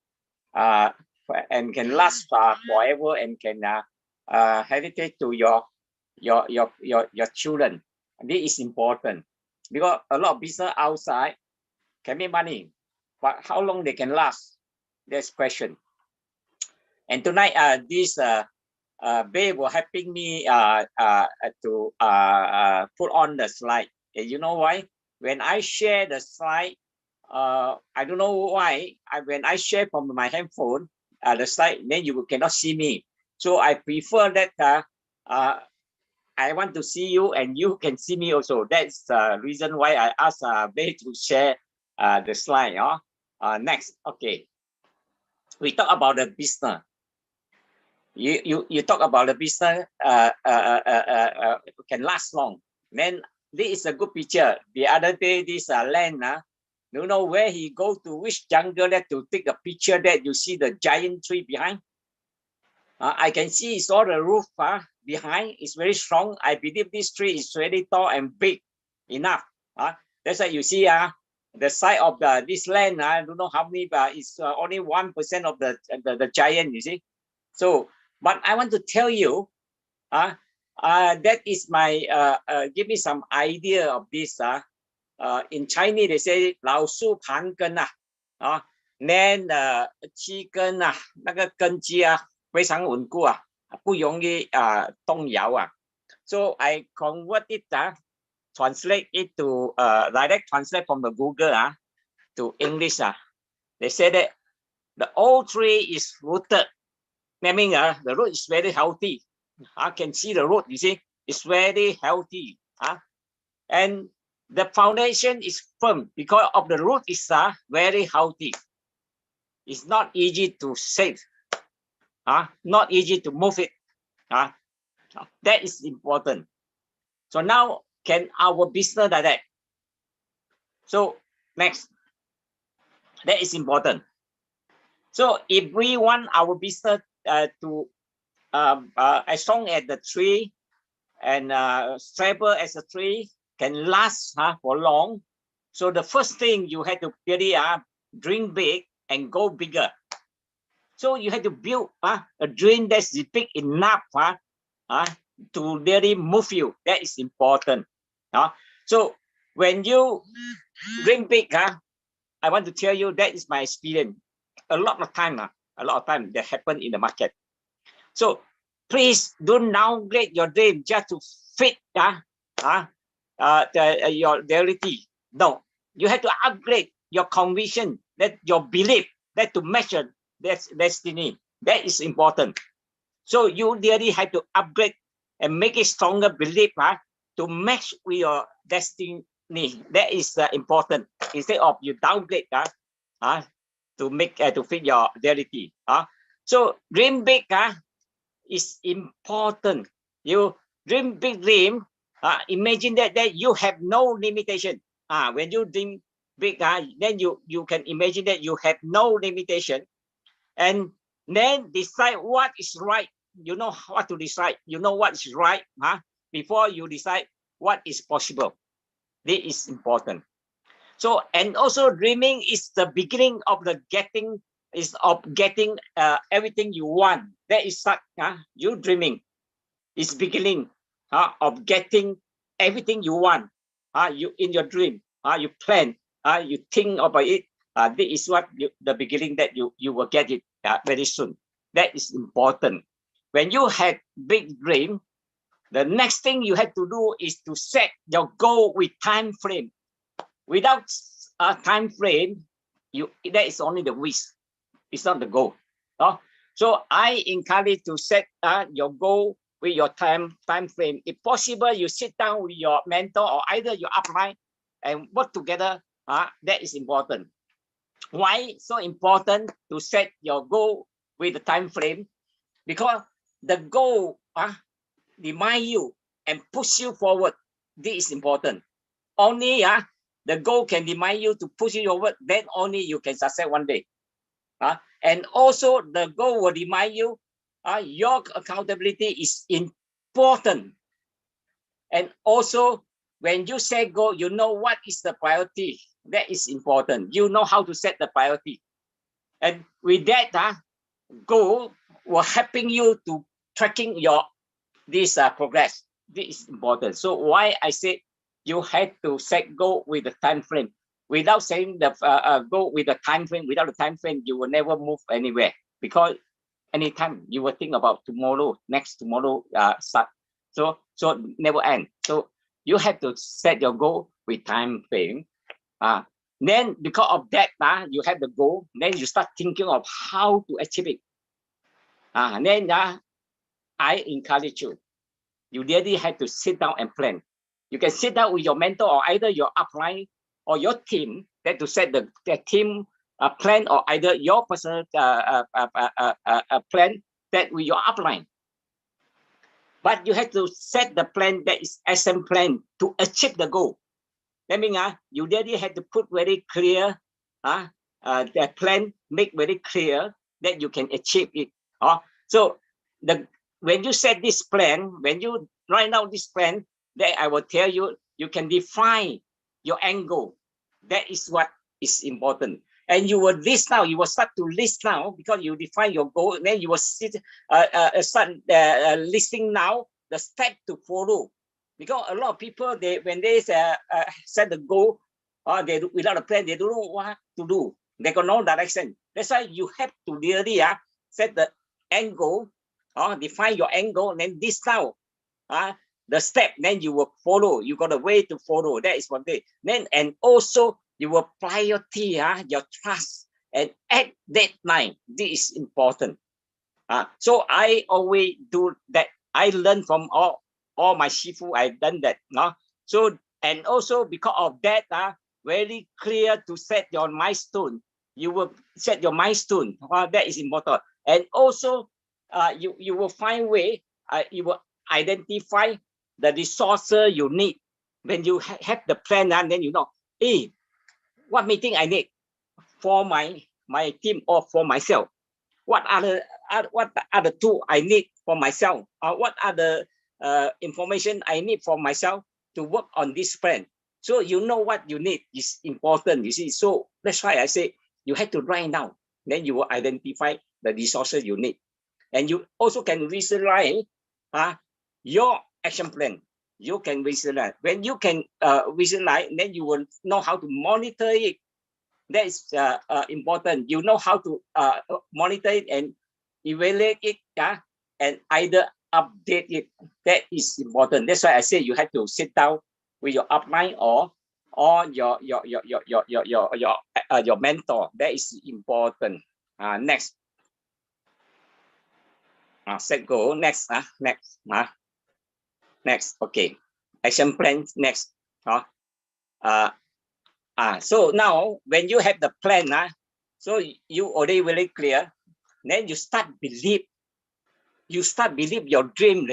and can last forever and can heritage to your children. This is important because a lot of business outside can make money, but how long they can last? That's question. And tonight, this babe will helping me to put on the slide. And you know why? When I share the slide, I don't know why. When I share from my handphone, the slide, then you cannot see me. So I prefer that I want to see you and you can see me also. That's the reason why I asked Babe to share the slide. Next, okay. We talk about the business. You talk about the business can last long. Then this is a good picture. The other day, this land, you know where he go to which jungle that to take a picture that you see the giant tree behind. I can see it's all the roof behind. It's very strong. I believe this tree is very tall and big enough. That's why you see the size of this land. I don't know how many, but it's only 1% of the giant. You see. So, but I want to tell you, that is my give me some idea of this. In Chinese they say 老树盘根then 七根那个根基非常稳固不容易动摇So I convert it translate it to direct translate from the Google to English They say that the old tree is rooted. That means the root is very healthy. I can see the root. You see, it's very healthy. And the foundation is firm because of the root is very healthy. It's not easy to save. Not easy to move it. That is important. So now, can our business like that? So next, that is important. So if we want our business to as long as the tree and stable as a tree can last for long. So the first thing you have to really dream big and go bigger. So you have to build a dream that's big enough to really move you. That is important. So when you dream big, I want to tell you that is my experience. A lot of time that happen in the market. So please don't downgrade your dream just to fit your reality. No, you have to upgrade your conviction, that your belief, that to measure that destiny. That is important. So you really have to upgrade and make it stronger belief to match with your destiny. That is important. Instead of you downgrade to make to fit your reality. So dream big is important. You dream big dream. Imagine that you have no limitation. When you dream big, then you can imagine that you have no limitation, and then decide what is right. You know what to decide. You know what is right, before you decide what is possible. This is important. So, and also dreaming is the beginning of the getting everything you want. That is such you dreaming is beginning of getting everything you want. You in your dream, you plan, you think about it. This is what the beginning that you will get it very soon. That is important. When you have big dream, the next thing you have to do is to set your goal with time frame. Without a time frame, that is only the wish. It's not the goal. So I encourage to set your goal with your time frame. If possible, you sit down with your mentor or either your upline and work together. That is important. Why so important to set your goal with the time frame? Because the goal remind you and push you forward. This is important. Only the goal can remind you to push you forward, then only you can succeed one day. And also the goal will remind you your accountability is important. And also when you set goal, you know what is the priority. That is important. You know how to set the priority. And with that, goal will helping you to tracking your this progress. This is important. So why I say you have to set goal with the time frame. Without saying the goal with the time frame, without the time frame, you will never move anywhere, because anytime you will think about tomorrow, next tomorrow start. So never end. So you have to set your goal with time frame. Then because of that, you have the goal. Then you start thinking of how to achieve it. Then I encourage you. You really have to sit down and plan. You can sit down with your mentor or either your upline or your team that to set the team plan, or either your personal plan that with your upline. But you have to set the plan that is SM plan to achieve the goal. That means you really have to put very clear the plan, make very clear that you can achieve it. So when you set this plan, when you write out this plan, that I will tell you, you can define your end goal. That is what is important. And you will list now, you will start to list now, because you define your goal, and then you will start listing now the step to follow. Because a lot of people, when they set the goal, they without a plan, they don't know what to do. They got no direction. That's why you have to really set the end goal, define your end goal, and then this now, the step, then you will follow. You got a way to follow. That is one thing. Then and also you will priority your trust, and at that time, this is important. So I always do that. I learn from all my shifu. I've done that. So and also because of that, very clear to set your milestone. You will set your milestone. That is important. And also you will find way. You will identify the resources you need. When you have the plan, and then you know, hey, what meeting I need for my team or for myself? What are the tools I need for myself? What are the information I need for myself to work on this plan? So you know what you need is important. You see, so that's why I say you have to write down. Then you will identify the resources you need, and you also can visualize your action plan. You can visualize. When you can visualize, then you will know how to monitor it. That is important. You know how to monitor it and evaluate it, and either update it. That is important. That's why I say you have to sit down with your upline or your mentor. That is important. Next, set goal. Next, next. Okay, action plan. Next. So now when you have the plan, so you already very clear. Then you start believe. You start believe your dream.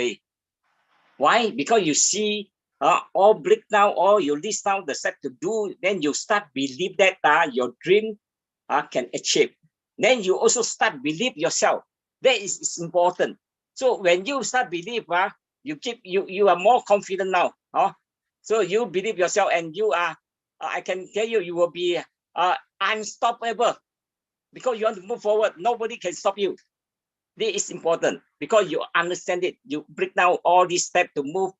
Why? Because you see all break down, or you list down the step to do. Then you start believe that your dream can achieve. Then you also start believe yourself. That is important. So when you start believe, you are more confident now. So you believe yourself, and you are. I can tell you, you will be unstoppable, because you want to move forward. Nobody can stop you. This is important because you understand it. You break down all these steps to move.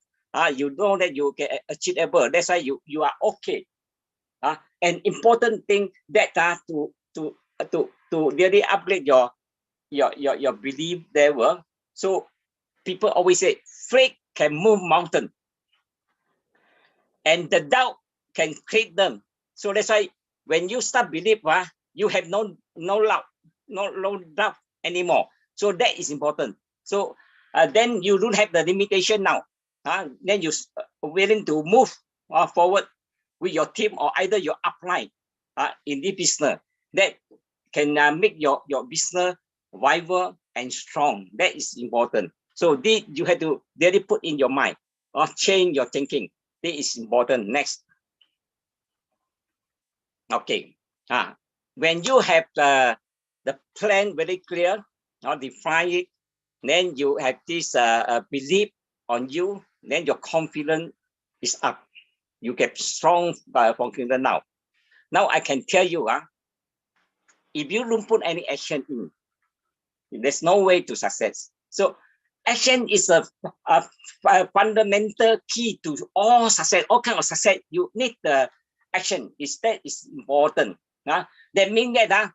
You know that you can achievable. That's why you are okay. An important thing that to really upgrade your belief level. So people always say faith can move mountain, and the doubt can create them. So that's why when you start believe, you have no doubt anymore. So that is important. So then you don't have the limitation now. Then you willing to move forward with your team or either your upline in the business that can make your business viable and strong. That is important. So this you have to really put in your mind or change your thinking. This is important. Next. Okay. When you have the plan very clear, or define it, then you have this belief on you, then your confidence is up. You get strong confidence now. Now I can tell you, if you don't put any action in, there's no way to success. So action is a fundamental key to all success, all kind of success. You need the action. That is important. That means that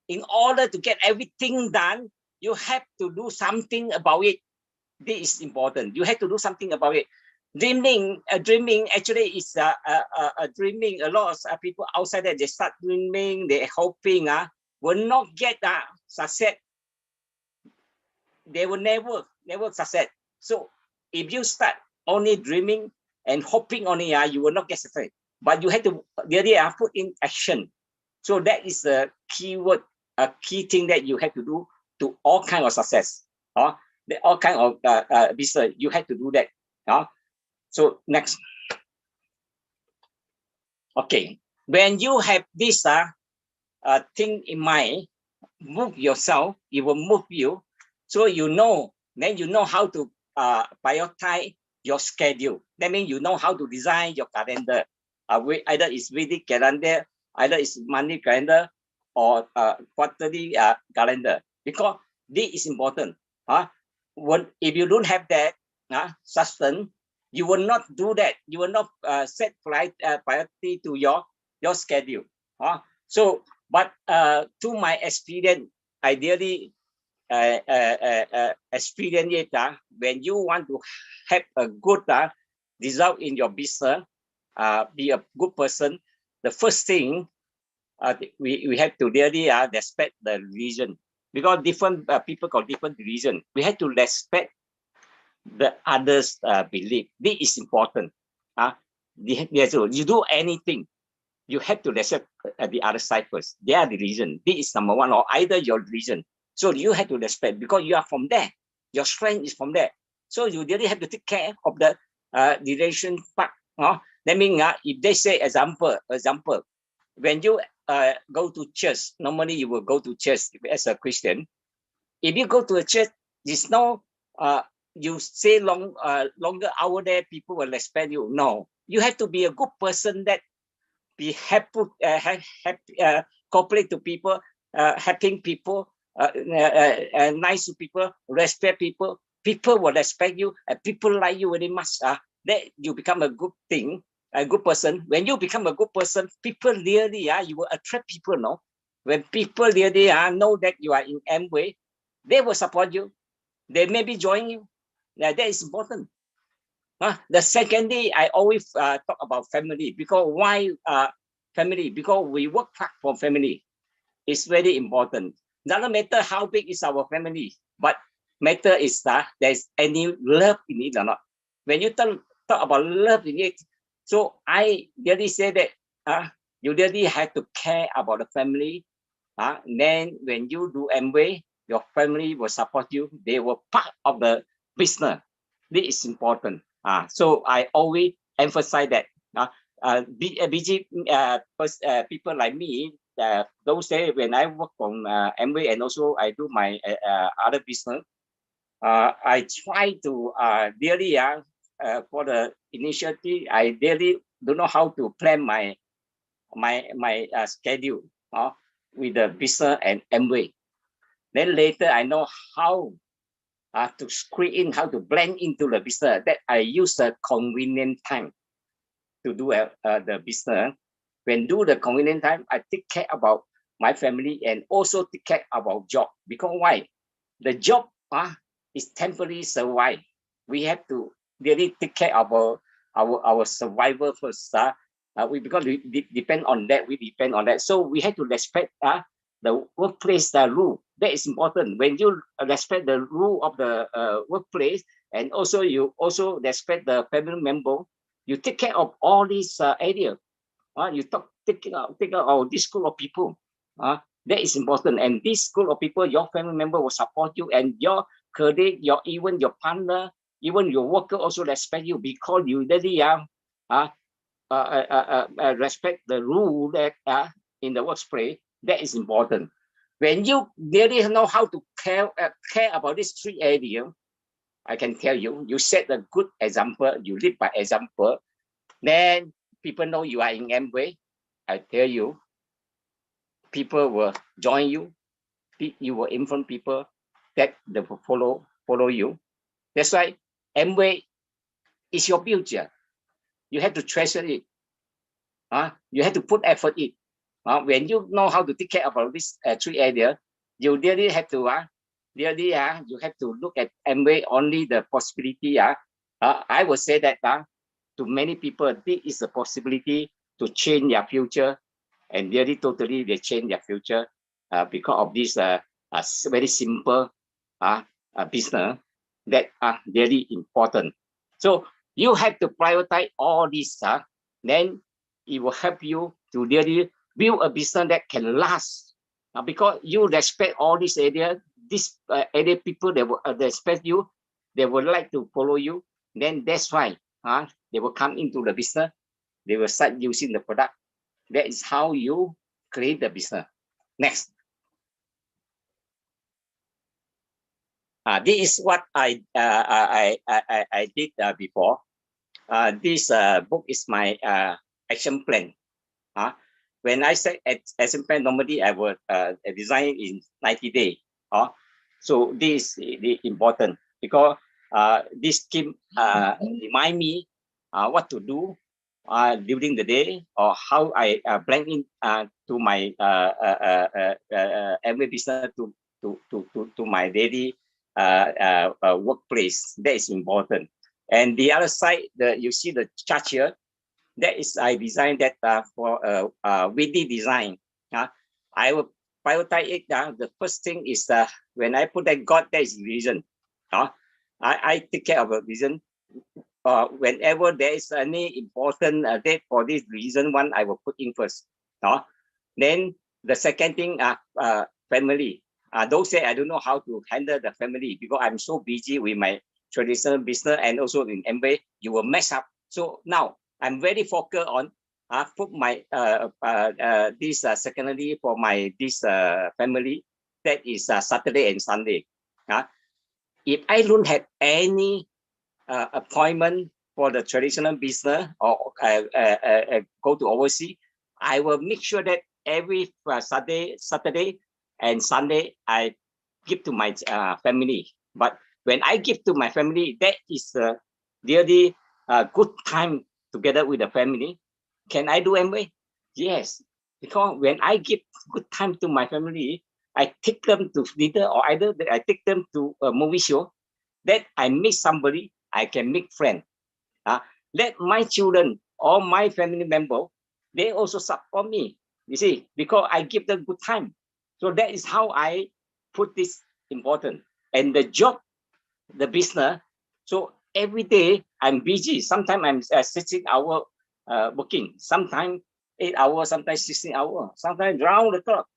in order to get everything done, you have to do something about it. This is important. You have to do something about it. Dreaming actually is dreaming. A lot of people outside there, they start dreaming, they're hoping, will not get success. They will never succeed. So if you start only dreaming and hoping only, you will not get success. But you have to really put in action. So that is the key word, a key thing that you have to do to all kind of success. All kind of business, you have to do that. So next. Okay, when you have this thing in mind, move yourself, it will move you. So then you know how to prioritize your schedule. That means you know how to design your calendar. Either it's weekly calendar, either it's monthly calendar, or quarterly calendar. Because this is important. If you don't have that substance, you will not do that. You will not set priority to your schedule. So, but to my experience, I really experience it. When you want to have a good result in your business, be a good person, the first thing we have to really respect the religion, because different people got different religion. We have to respect the others' belief. This is important. You do anything, you have to respect the other side first. Their religion. This is number one, or either your religion. So you have to respect, because you are from there. Your strength is from there. So you really have to take care of the relation part. That means if they say example, when you go to church, normally you will go to church as a Christian. If you go to a church, there's no you stay longer hour there, people will respect you. No, you have to be a good person, that be happy, cooperate to people, helping people, nice to people, respect people. People will respect you, and people like you very much. That you become a good thing, a good person. When you become a good person, people really you will attract people. No, when people really know that you are in Amway, they will support you. They maybe join you. That is important. The secondly, I always talk about family, because why family? Because we work hard for family. It's very important. Doesn't matter how big is our family, but matter is that there's any love in it or not. When you talk about love in it, so I really say that you really have to care about the family. Then when you do Amway, your family will support you. They were part of the business. This is important. So I always emphasize that. Busy people like me, those days when I work on Amway, and also I do my other business, I try to really for the initiative, I really don't know how to plan my schedule with the business and Amway. Then later I know how to squeeze in, how to blend into the business. That I use a convenient time to do the business. When do the convenient time, I take care about my family and also take care about job. Because why? The job is temporary survive. We have to really take care of our survival first. Because we depend on that. We depend on that. So we have to respect the workplace rule. That is important. When you respect the rule of the workplace, and also you also respect the family member, you take care of all these areas. You take care of this group of people. That is important. And this group of people, your family member will support you, and your colleague, even your partner, even your worker also respect you, because you really respect the rule that in the workplace, that is important. When you really know how to care about these 3 areas, I can tell you, you set a good example, you live by example, then people know you are in Amway. I tell you, people will join you. You will influence people that they will follow you. That's why Amway is your future. You have to treasure it. You have to put effort in. When you know how to take care about this 3 areas, you really have to you have to look at Amway only the possibility. I would say that to many people, this is a possibility to change their future, and really totally they change their future because of this very simple business that are really important. So you have to prioritize all this. Then it will help you to really build a business that can last. Because you respect all these areas, this area people they will respect you, they would like to follow you. Then that's why they will come into the business. They will start using the product. That is how you create the business. Next. This is what I did before. This book is my action plan. When I say action plan, normally I will design in 90 days. So this is important because this scheme remind me what to do during the day, or how I blend in to my every business to my daily workplace. That is important. And the other side, you see the chart here. That is, I designed that for weekly design. I will prioritize it. The first thing is when I put that God, that is reason. I take care of a reason. Whenever there is any important date for this reason, one I will put in first. Then the second thing, family. Don't say I don't know how to handle the family because I'm so busy with my traditional business and also in Amway, you will mess up. So now I'm very focused on put my this secondary for my this family, that is Saturday and Sunday. If I don't have any appointment for the traditional business or go to overseas, I will make sure that every Saturday and Sunday I give to my family. But when I give to my family, that is really a good time together with the family. Can I do Amway? Yes, because when I give good time to my family, I take them to dinner, or either I take them to a movie show. That I meet somebody, I can make friends. Let my children or my family member, they also support me. You see, because I give them good time. So that is how I put this important. And the job, the business. So every day I'm busy. Sometimes I'm 16 hours working. Sometimes 8 hours. Sometimes 16 hours. Sometimes round the clock.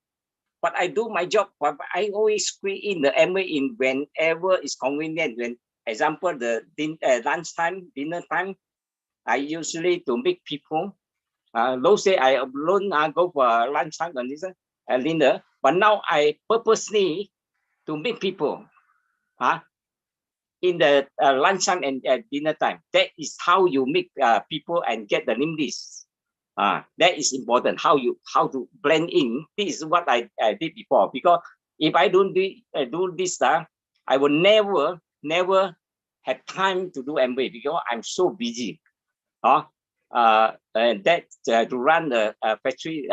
But I do my job. But I always squeeze in the Amway in whenever it's convenient. When, example, the lunchtime, dinner time, I usually to meet people. Those say I alone go for lunchtime and dinner. But now I purposely to meet people. In the lunchtime and dinner time. That is how you meet people and get the name list. That is important. How to blend in. This is what I did before. Because if I don't do this, I will never have time to do Amway because I'm so busy. And that to run the factory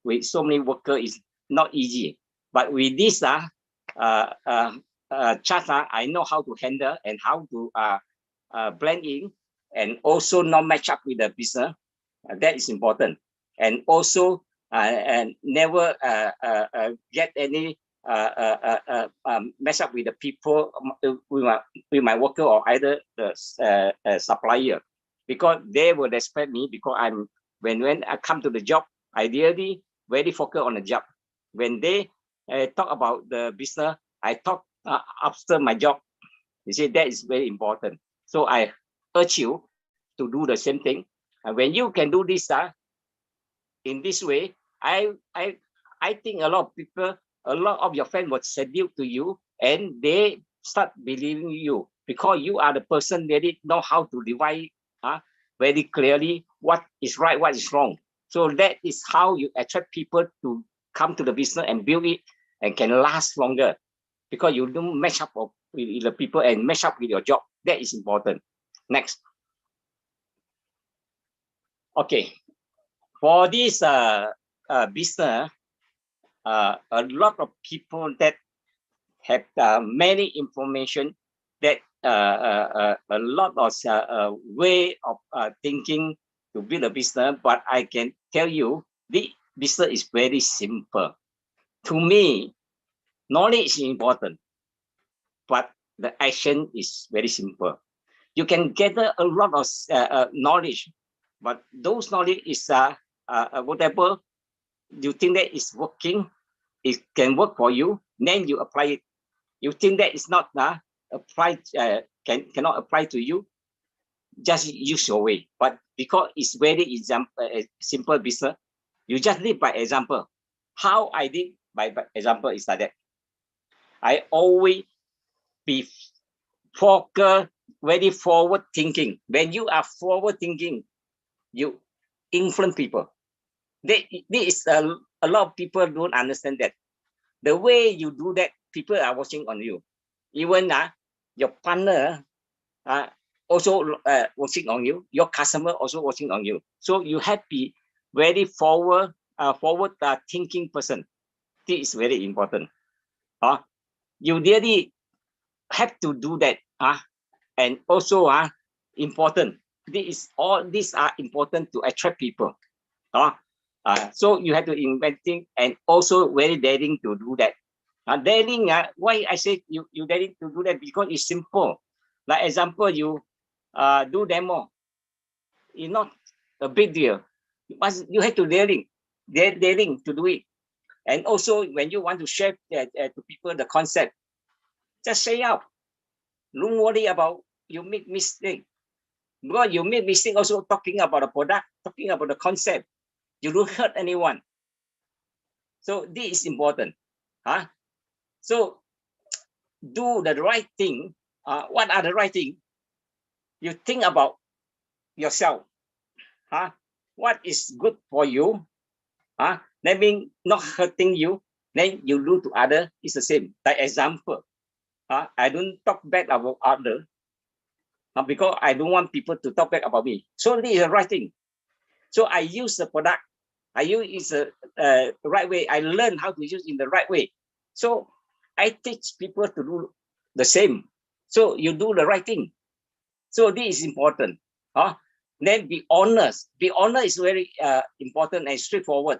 with so many workers is not easy. But with this chart, I know how to handle and how to blend in, and also not match up with the business. That is important. And also and never get any mess up with the people, with my worker or either the supplier, because they will respect me. Because I'm when I come to the job, I really very focused on the job. When they talk about the business, I talk after my job. You see, that is very important. So I urge you to do the same thing. And when you can do this in this way, I think a lot of people, a lot of your friends will seduce to you, and they start believing you because you are the person that know how to divide very clearly what is right, what is wrong. So that is how you attract people to come to the business and build it and can last longer, because you don't match up with the people and match up with your job. That is important. Next. Okay, for this business, a lot of people that have many information, that a lot of way of thinking to build a business, but I can tell you the business is very simple. To me, knowledge is important, but the action is very simple. You can gather a lot of knowledge, but those knowledge is whatever you think that is working, it can work for you, then you apply it. You think that is not applied, cannot apply to you, just use your way. But because it's very simple business, you just live by example. How I did by example is like that. I always be focused, very forward thinking. When you are forward thinking, you influence people. This is a lot of people don't understand that. The way you do that, people are watching on you. Even your partner also watching on you. Your customer also watching on you. So you have to be very forward thinking person. This is very important. You really have to do that. And also important. All these are important to attract people. So you have to inventing and also very daring to do that. Daring, why I say you daring to do that? Because it's simple. Like example, you do demo. It's not a big deal. You have to daring to do it. And also when you want to share to people the concept, just say out. Don't worry about you make mistake. Because you make mistake also talking about the product, talking about the concept. You don't hurt anyone. So this is important. So do the right thing. What are the right thing? You think about yourself. What is good for you? That means not hurting you. Then you do to other. It's the same. Like example, I don't talk bad about other because I don't want people to talk bad about me. So this is the right thing. So I use the product. I use the right way. I learn how to use in the right way. So I teach people to do the same. So you do the right thing. So this is important. Then be honest. Be honest is very important and straightforward.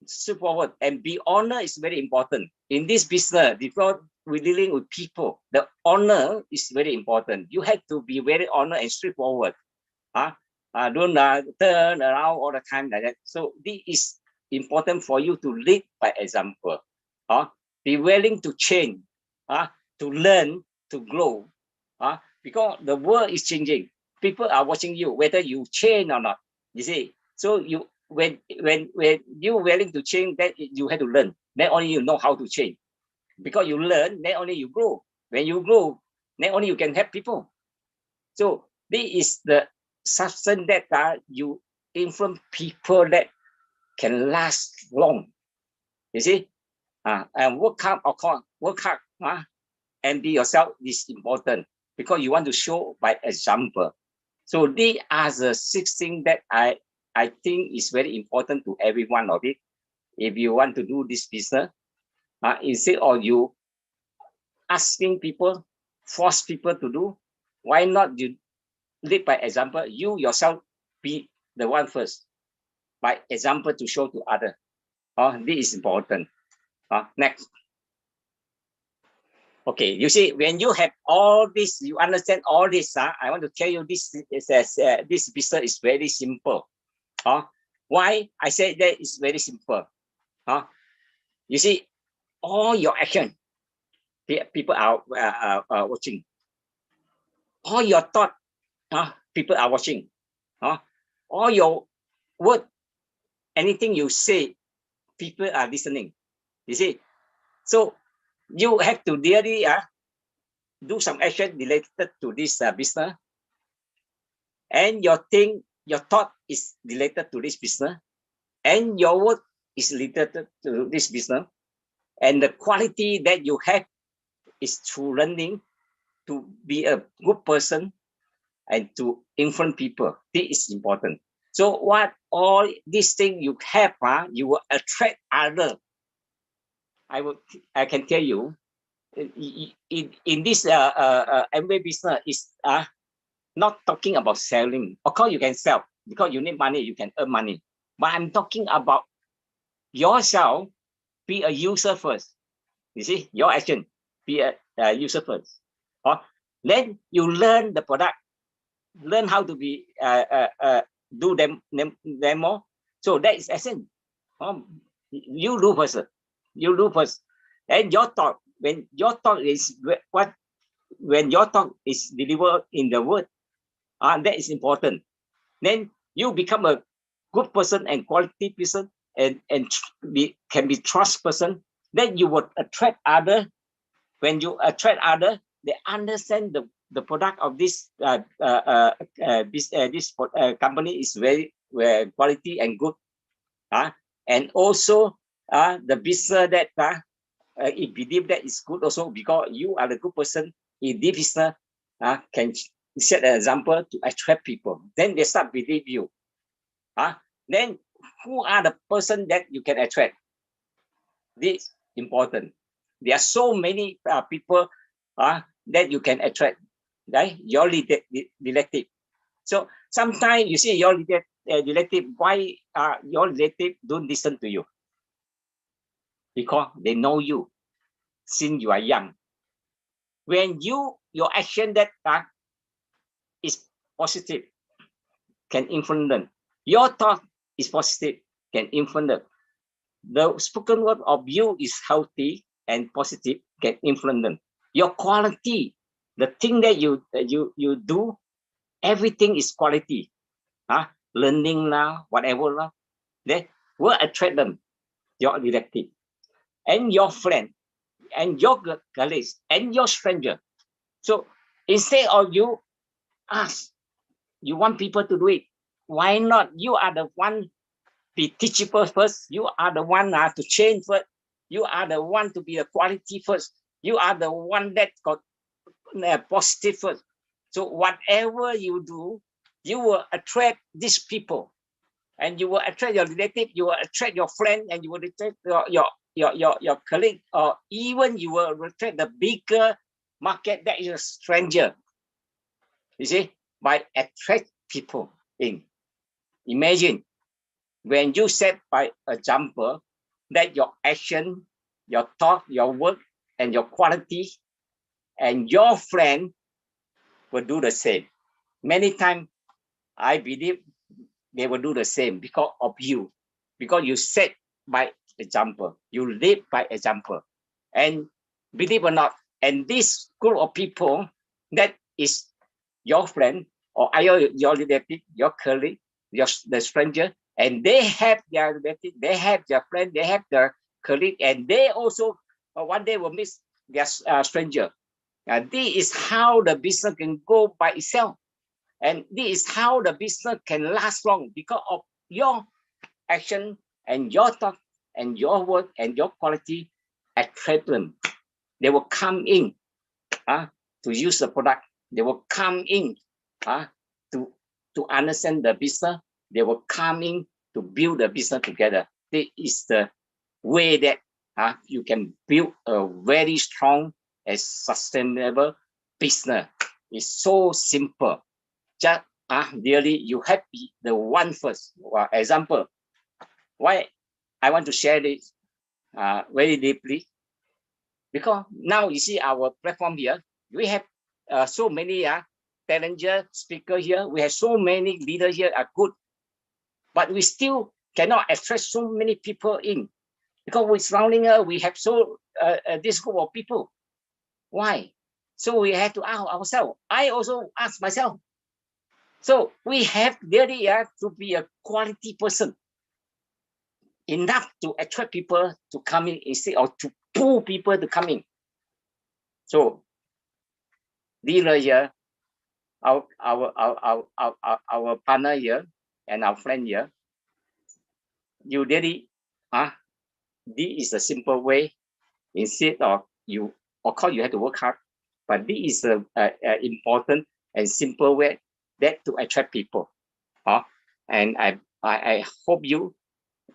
Straightforward and be honest is very important. In this business, because we're dealing with people, the honor is very important. You have to be very honest and straightforward. Don't turn around all the time like that. So this is important for you to lead by example. Be willing to change, to learn, to grow. Because the world is changing. People are watching you, whether you change or not. You see, so you when you're willing to change, that you have to learn. Then only you know how to change. Because you learn, then only you grow. When you grow, then only you can help people. So this is the substance that you influence people that can last long. You see, and work hard, of course, work hard, and be yourself is important because you want to show by example. So these are the 6 things that I think is very important to every one of it. If you want to do this business, instead of you asking people, force people to do, why not you lead by example? You yourself be the one first, by example to show to others. This is important. Next. Okay, you see, when you have all this, you understand all this. I want to tell you this business is very simple. Why I say that is very simple. You see, all your action, people are watching. All your thought, people are watching. All your word anything you say, people are listening. You see, so you have to really do some action related to this business, and your thought is related to this business, and your work is related to this business, and the quality that you have is through learning to be a good person and to influence people. This is important. So what all these things you have, you will attract others. I can tell you, in this MBA business is not talking about selling. Of course, you can sell because you need money, you can earn money. But I'm talking about yourself, be a user first. You see, your action, be a user first. Then you learn the product, learn how to be do them demo. So that is essence. You do first. You do first. And your thought, when your thought is when your thought is delivered in the word, that is important. Then you become a good person and quality person and can be trust person. Then you would attract other. When you attract other, they understand the product of this company is very quality and good. And also the business that it believe that is good also because you are the good person in this business can set an example to attract people. Then they start believe you. Then who are the person that you can attract? This important. There are so many people that you can attract, right? Your relative. So sometimes you see your relative, why your relative don't listen to you? Because they know you since you are young. When your action that is positive, can influence them. Your thought is positive, can influence them. The spoken word of you is healthy and positive, can influence them. Your quality, the thing that you do, everything is quality. Learning now, whatever, they will attract them, your relative, and your friend, and your colleagues, and your stranger. So instead of you ask, you want people to do it, why not? You are the one be teachable first. You are the one to change first. You are the one to be a quality first. You are the one that got positive first. So whatever you do, you will attract these people, and you will attract your relative. You will attract your friend, and you will attract your colleague, or even you will attract the bigger market that is a stranger. You see, by attract people in. Imagine when you set by example that your action, your thought, your work, and your quality, and your friend will do the same. Many times, I believe they will do the same because of you, because you set by example, you live by example, and believe or not, and this group of people that is your friend or your relative, your colleague, the stranger, and they have their relative, they have their friend, they have their colleague, and they also one day will miss their stranger. This is how the business can go by itself, and this is how the business can last long because of your action and your thought and your work and your quality attract them. They will come in to use the product. They will come in to understand the business. They will come in to build the business together. This is the way that you can build a very strong and sustainable business. It's so simple. Just really you have to be the one first. Example, why I want to share this very deeply, because now you see our platform here, we have so many talented speakers here. We have so many leaders here are good, but we still cannot attract so many people in because we're surrounding her. We have so this group of people. Why? So we have to ask ourselves. I also ask myself. So we have really to be a quality person. enough to attract people to come in instead of to pull people to come in. So dealer here, our partner here and our friend here, you really this is a simple way. Instead of you, of course you have to work hard, but this is a important and simple way that to attract people. And I hope you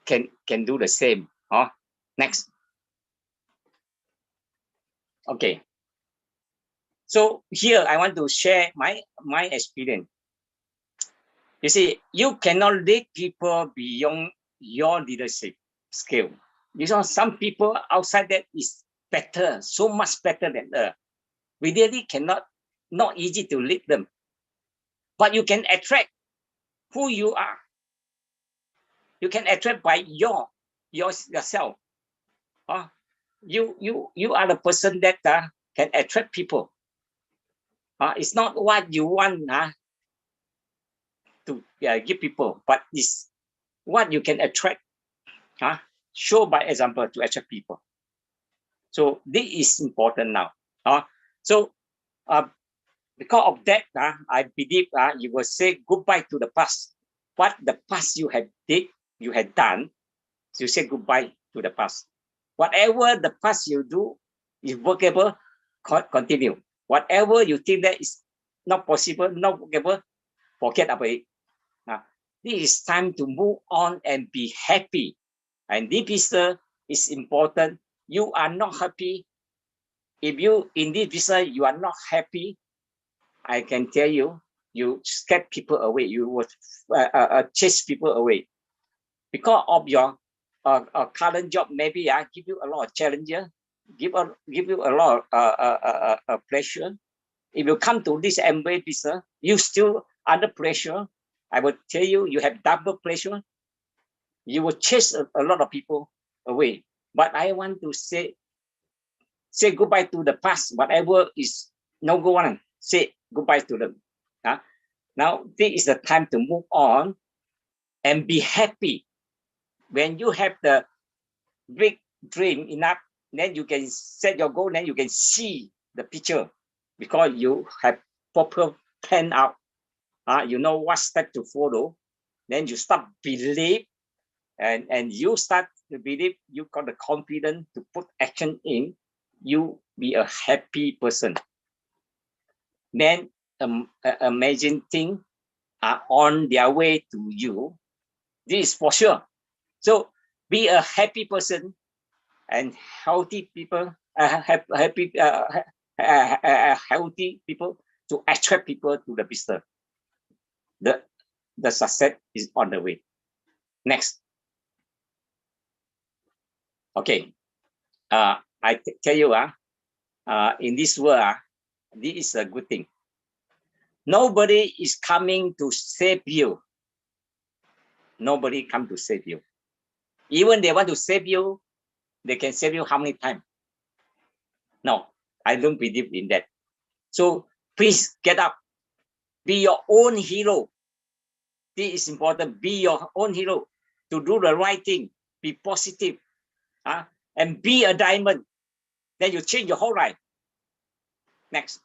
can do the same. Next. Okay. So here I want to share my experience. You see, you cannot lead people beyond your leadership skill. You know, some people outside that is better, so much better than us. We really cannot, not easy to lead them. But you can attract who you are. You can attract by yourself. You are the person that can attract people. It's not what you want to give people, but it's what you can attract. Show by example to attract people. So this is important now. So because of that, I believe you will say goodbye to the past. What the past you had done, you say goodbye to the past. Whatever the past you do is workable, continue. Whatever you think that is not possible, not workable, forget about it. This is time to move on and be happy. And this is important. You are not happy. If you in this business you are not happy, I can tell you, you scare people away. You will chase people away because of your current job. Maybe I give you a lot of challenges, give you a lot of pressure. If you come to this MBA business, you still under pressure. I will tell you, you have double pressure. You will chase a lot of people away. But I want to say goodbye to the past. Whatever is no go on, say goodbye to them. Now this is the time to move on and be happy. When you have the big dream enough, then you can set your goal. Then you can see the picture because you have proper plan out. You know what step to follow. Then you start believe, and you start to believe. You got the confidence to put action in. You be a happy person. Then amazing things are on their way to you. This is for sure. So be a happy person and healthy people. Healthy people to attract people to the business. The success is on the way. Next. Okay. I tell you, in this world, this is a good thing. Nobody is coming to save you. Nobody come to save you. Even they want to save you, they can save you how many times? No, I don't believe in that. So please get up. Be your own hero. This is important. Be your own hero to do the right thing. Be positive. And be a diamond. Then you change your whole life. Next.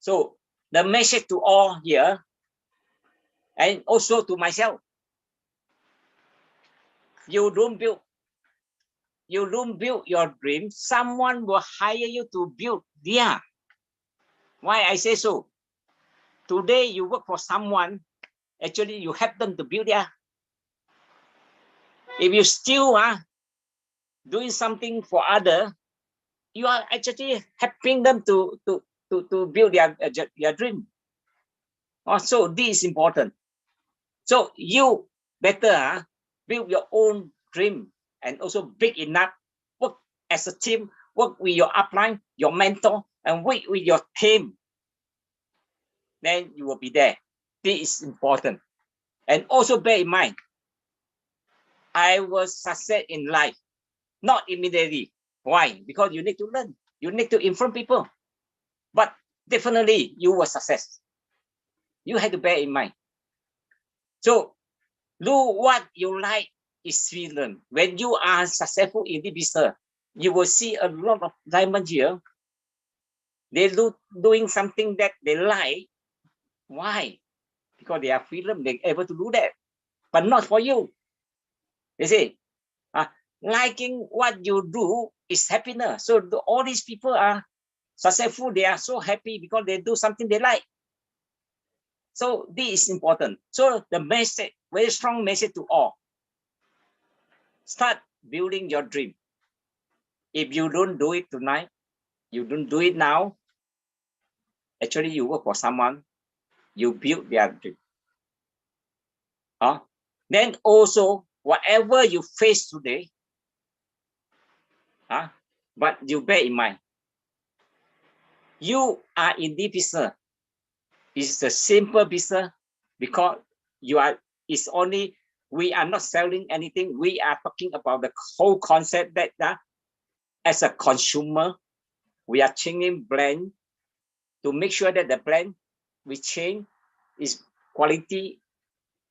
So the message to all here, and also to myself, you don't build your dream, someone will hire you to build their. Why I say so? Today you work for someone, actually you help them to build their. If you still are doing something for other, you are actually helping them to build their dream. Also, this is important. So you better build your own dream and also big enough. Work as a team, work with your upline, your mentor, and work with your team. Then you will be there. This is important. And also bear in mind, I will succeed in life, not immediately. Why? Because you need to learn. You need to inform people. But definitely you will success. You have to bear in mind. So Do what you like is freedom. When you are successful in the business, you will see a lot of diamonds here. They doing something that they like. Why? Because they are freedom. They're able to do that, but not for you. You see, liking what you do is happiness. So all these people are successful. They are so happy because they do something they like. So this is important. So the message, very strong message to all. Start building your dream. If you don't do it tonight, you don't do it now, actually you work for someone, you build their dream. Then also, whatever you face today, but you bear in mind, you are in this business. It's a simple business because it's only, we are not selling anything. We are talking about the whole concept that as a consumer, we are changing brand to make sure that the brand we change is quality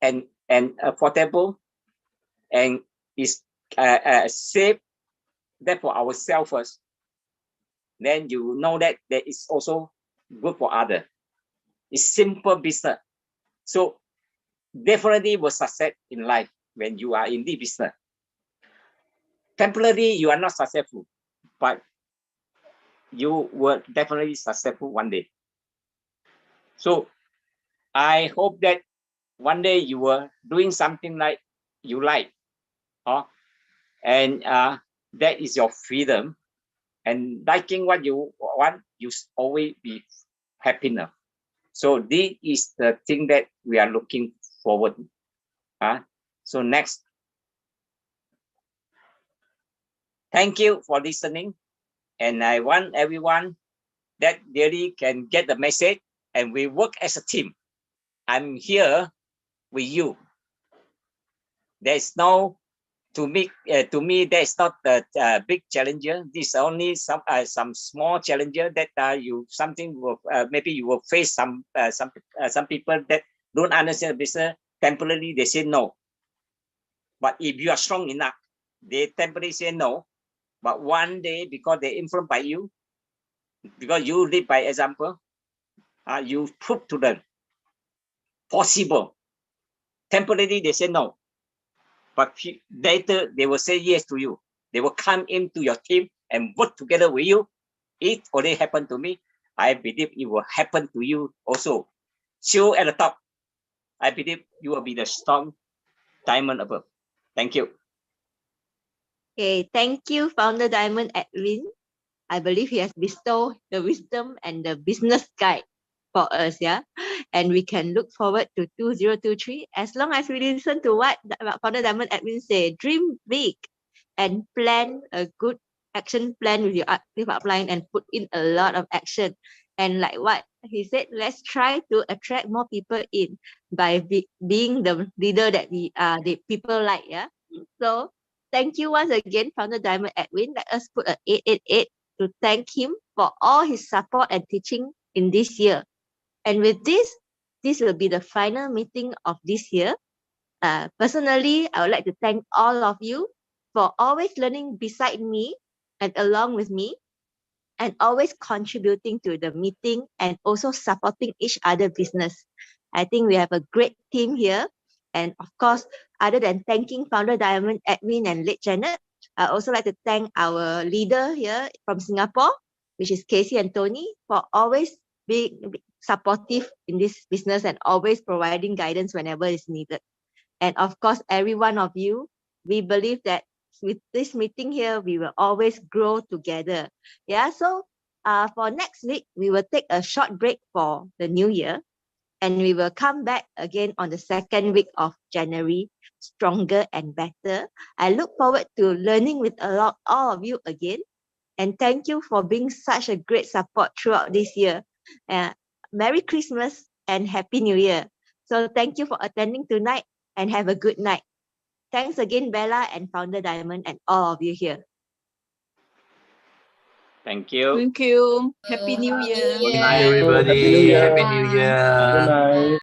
and affordable and is safe. That for ourselves first. Then you know that that is also good for others. It's simple business. So definitely will success in life when you are in the business. Temporarily, you are not successful, but you will definitely successful one day. So I hope that one day you were doing something like you like, and that is your freedom. And liking what you want, you always be happiness. So this is the thing that we are looking forward. So next, thank you for listening, and I want everyone that really can get the message, and we work as a team. I'm here with you. There's no, to me, there's not a big challenger. This is only some small challenger that you something will, maybe you will face some people that don't understand the business. Temporarily they say no, but if you are strong enough, they temporarily say no, but one day because they influenced by you, because you live by example, you prove to them possible. Temporarily they say no, but later they will say yes to you. They will come into your team and work together with you. It already happened to me. I believe it will happen to you also. So at the top, I believe you will be the strong diamond above. Thank you. Okay, thank you, Founder Diamond Edwin. I believe he has bestowed the wisdom and the business guide for us, yeah. And we can look forward to 2023 as long as we listen to what Founder Diamond Edwin said. Dream big and plan a good action plan with your upline and put in a lot of action. And like what he said, let's try to attract more people in by being the leader that the people like, yeah. So thank you once again, Founder Diamond Edwin. Let us put an 888 to thank him for all his support and teaching in this year. And with this will be the final meeting of this year. Personally, I would like to thank all of you for always learning beside me and along with me, and always contributing to the meeting and also supporting each other business. I think we have a great team here. And of course, other than thanking Founder Diamond Edwin and Late Janet, I also like to thank our leader here from Singapore, which is Casey and Tony, for always being supportive in this business and always providing guidance whenever it's needed. And of course, every one of you, we believe that with this meeting here, we will always grow together. Yeah, so for next week, we will take a short break for the new year. And we will come back again on the second week of January, stronger and better. I look forward to learning with all of you again. And thank you for being such a great support throughout this year. Merry Christmas and Happy New Year. So thank you for attending tonight and have a good night. Thanks again, Bella and Founder Diamond and all of you here. Thank you. Thank you. Happy New Year. Good night, everybody. Happy New Year. Happy New Year. Good night.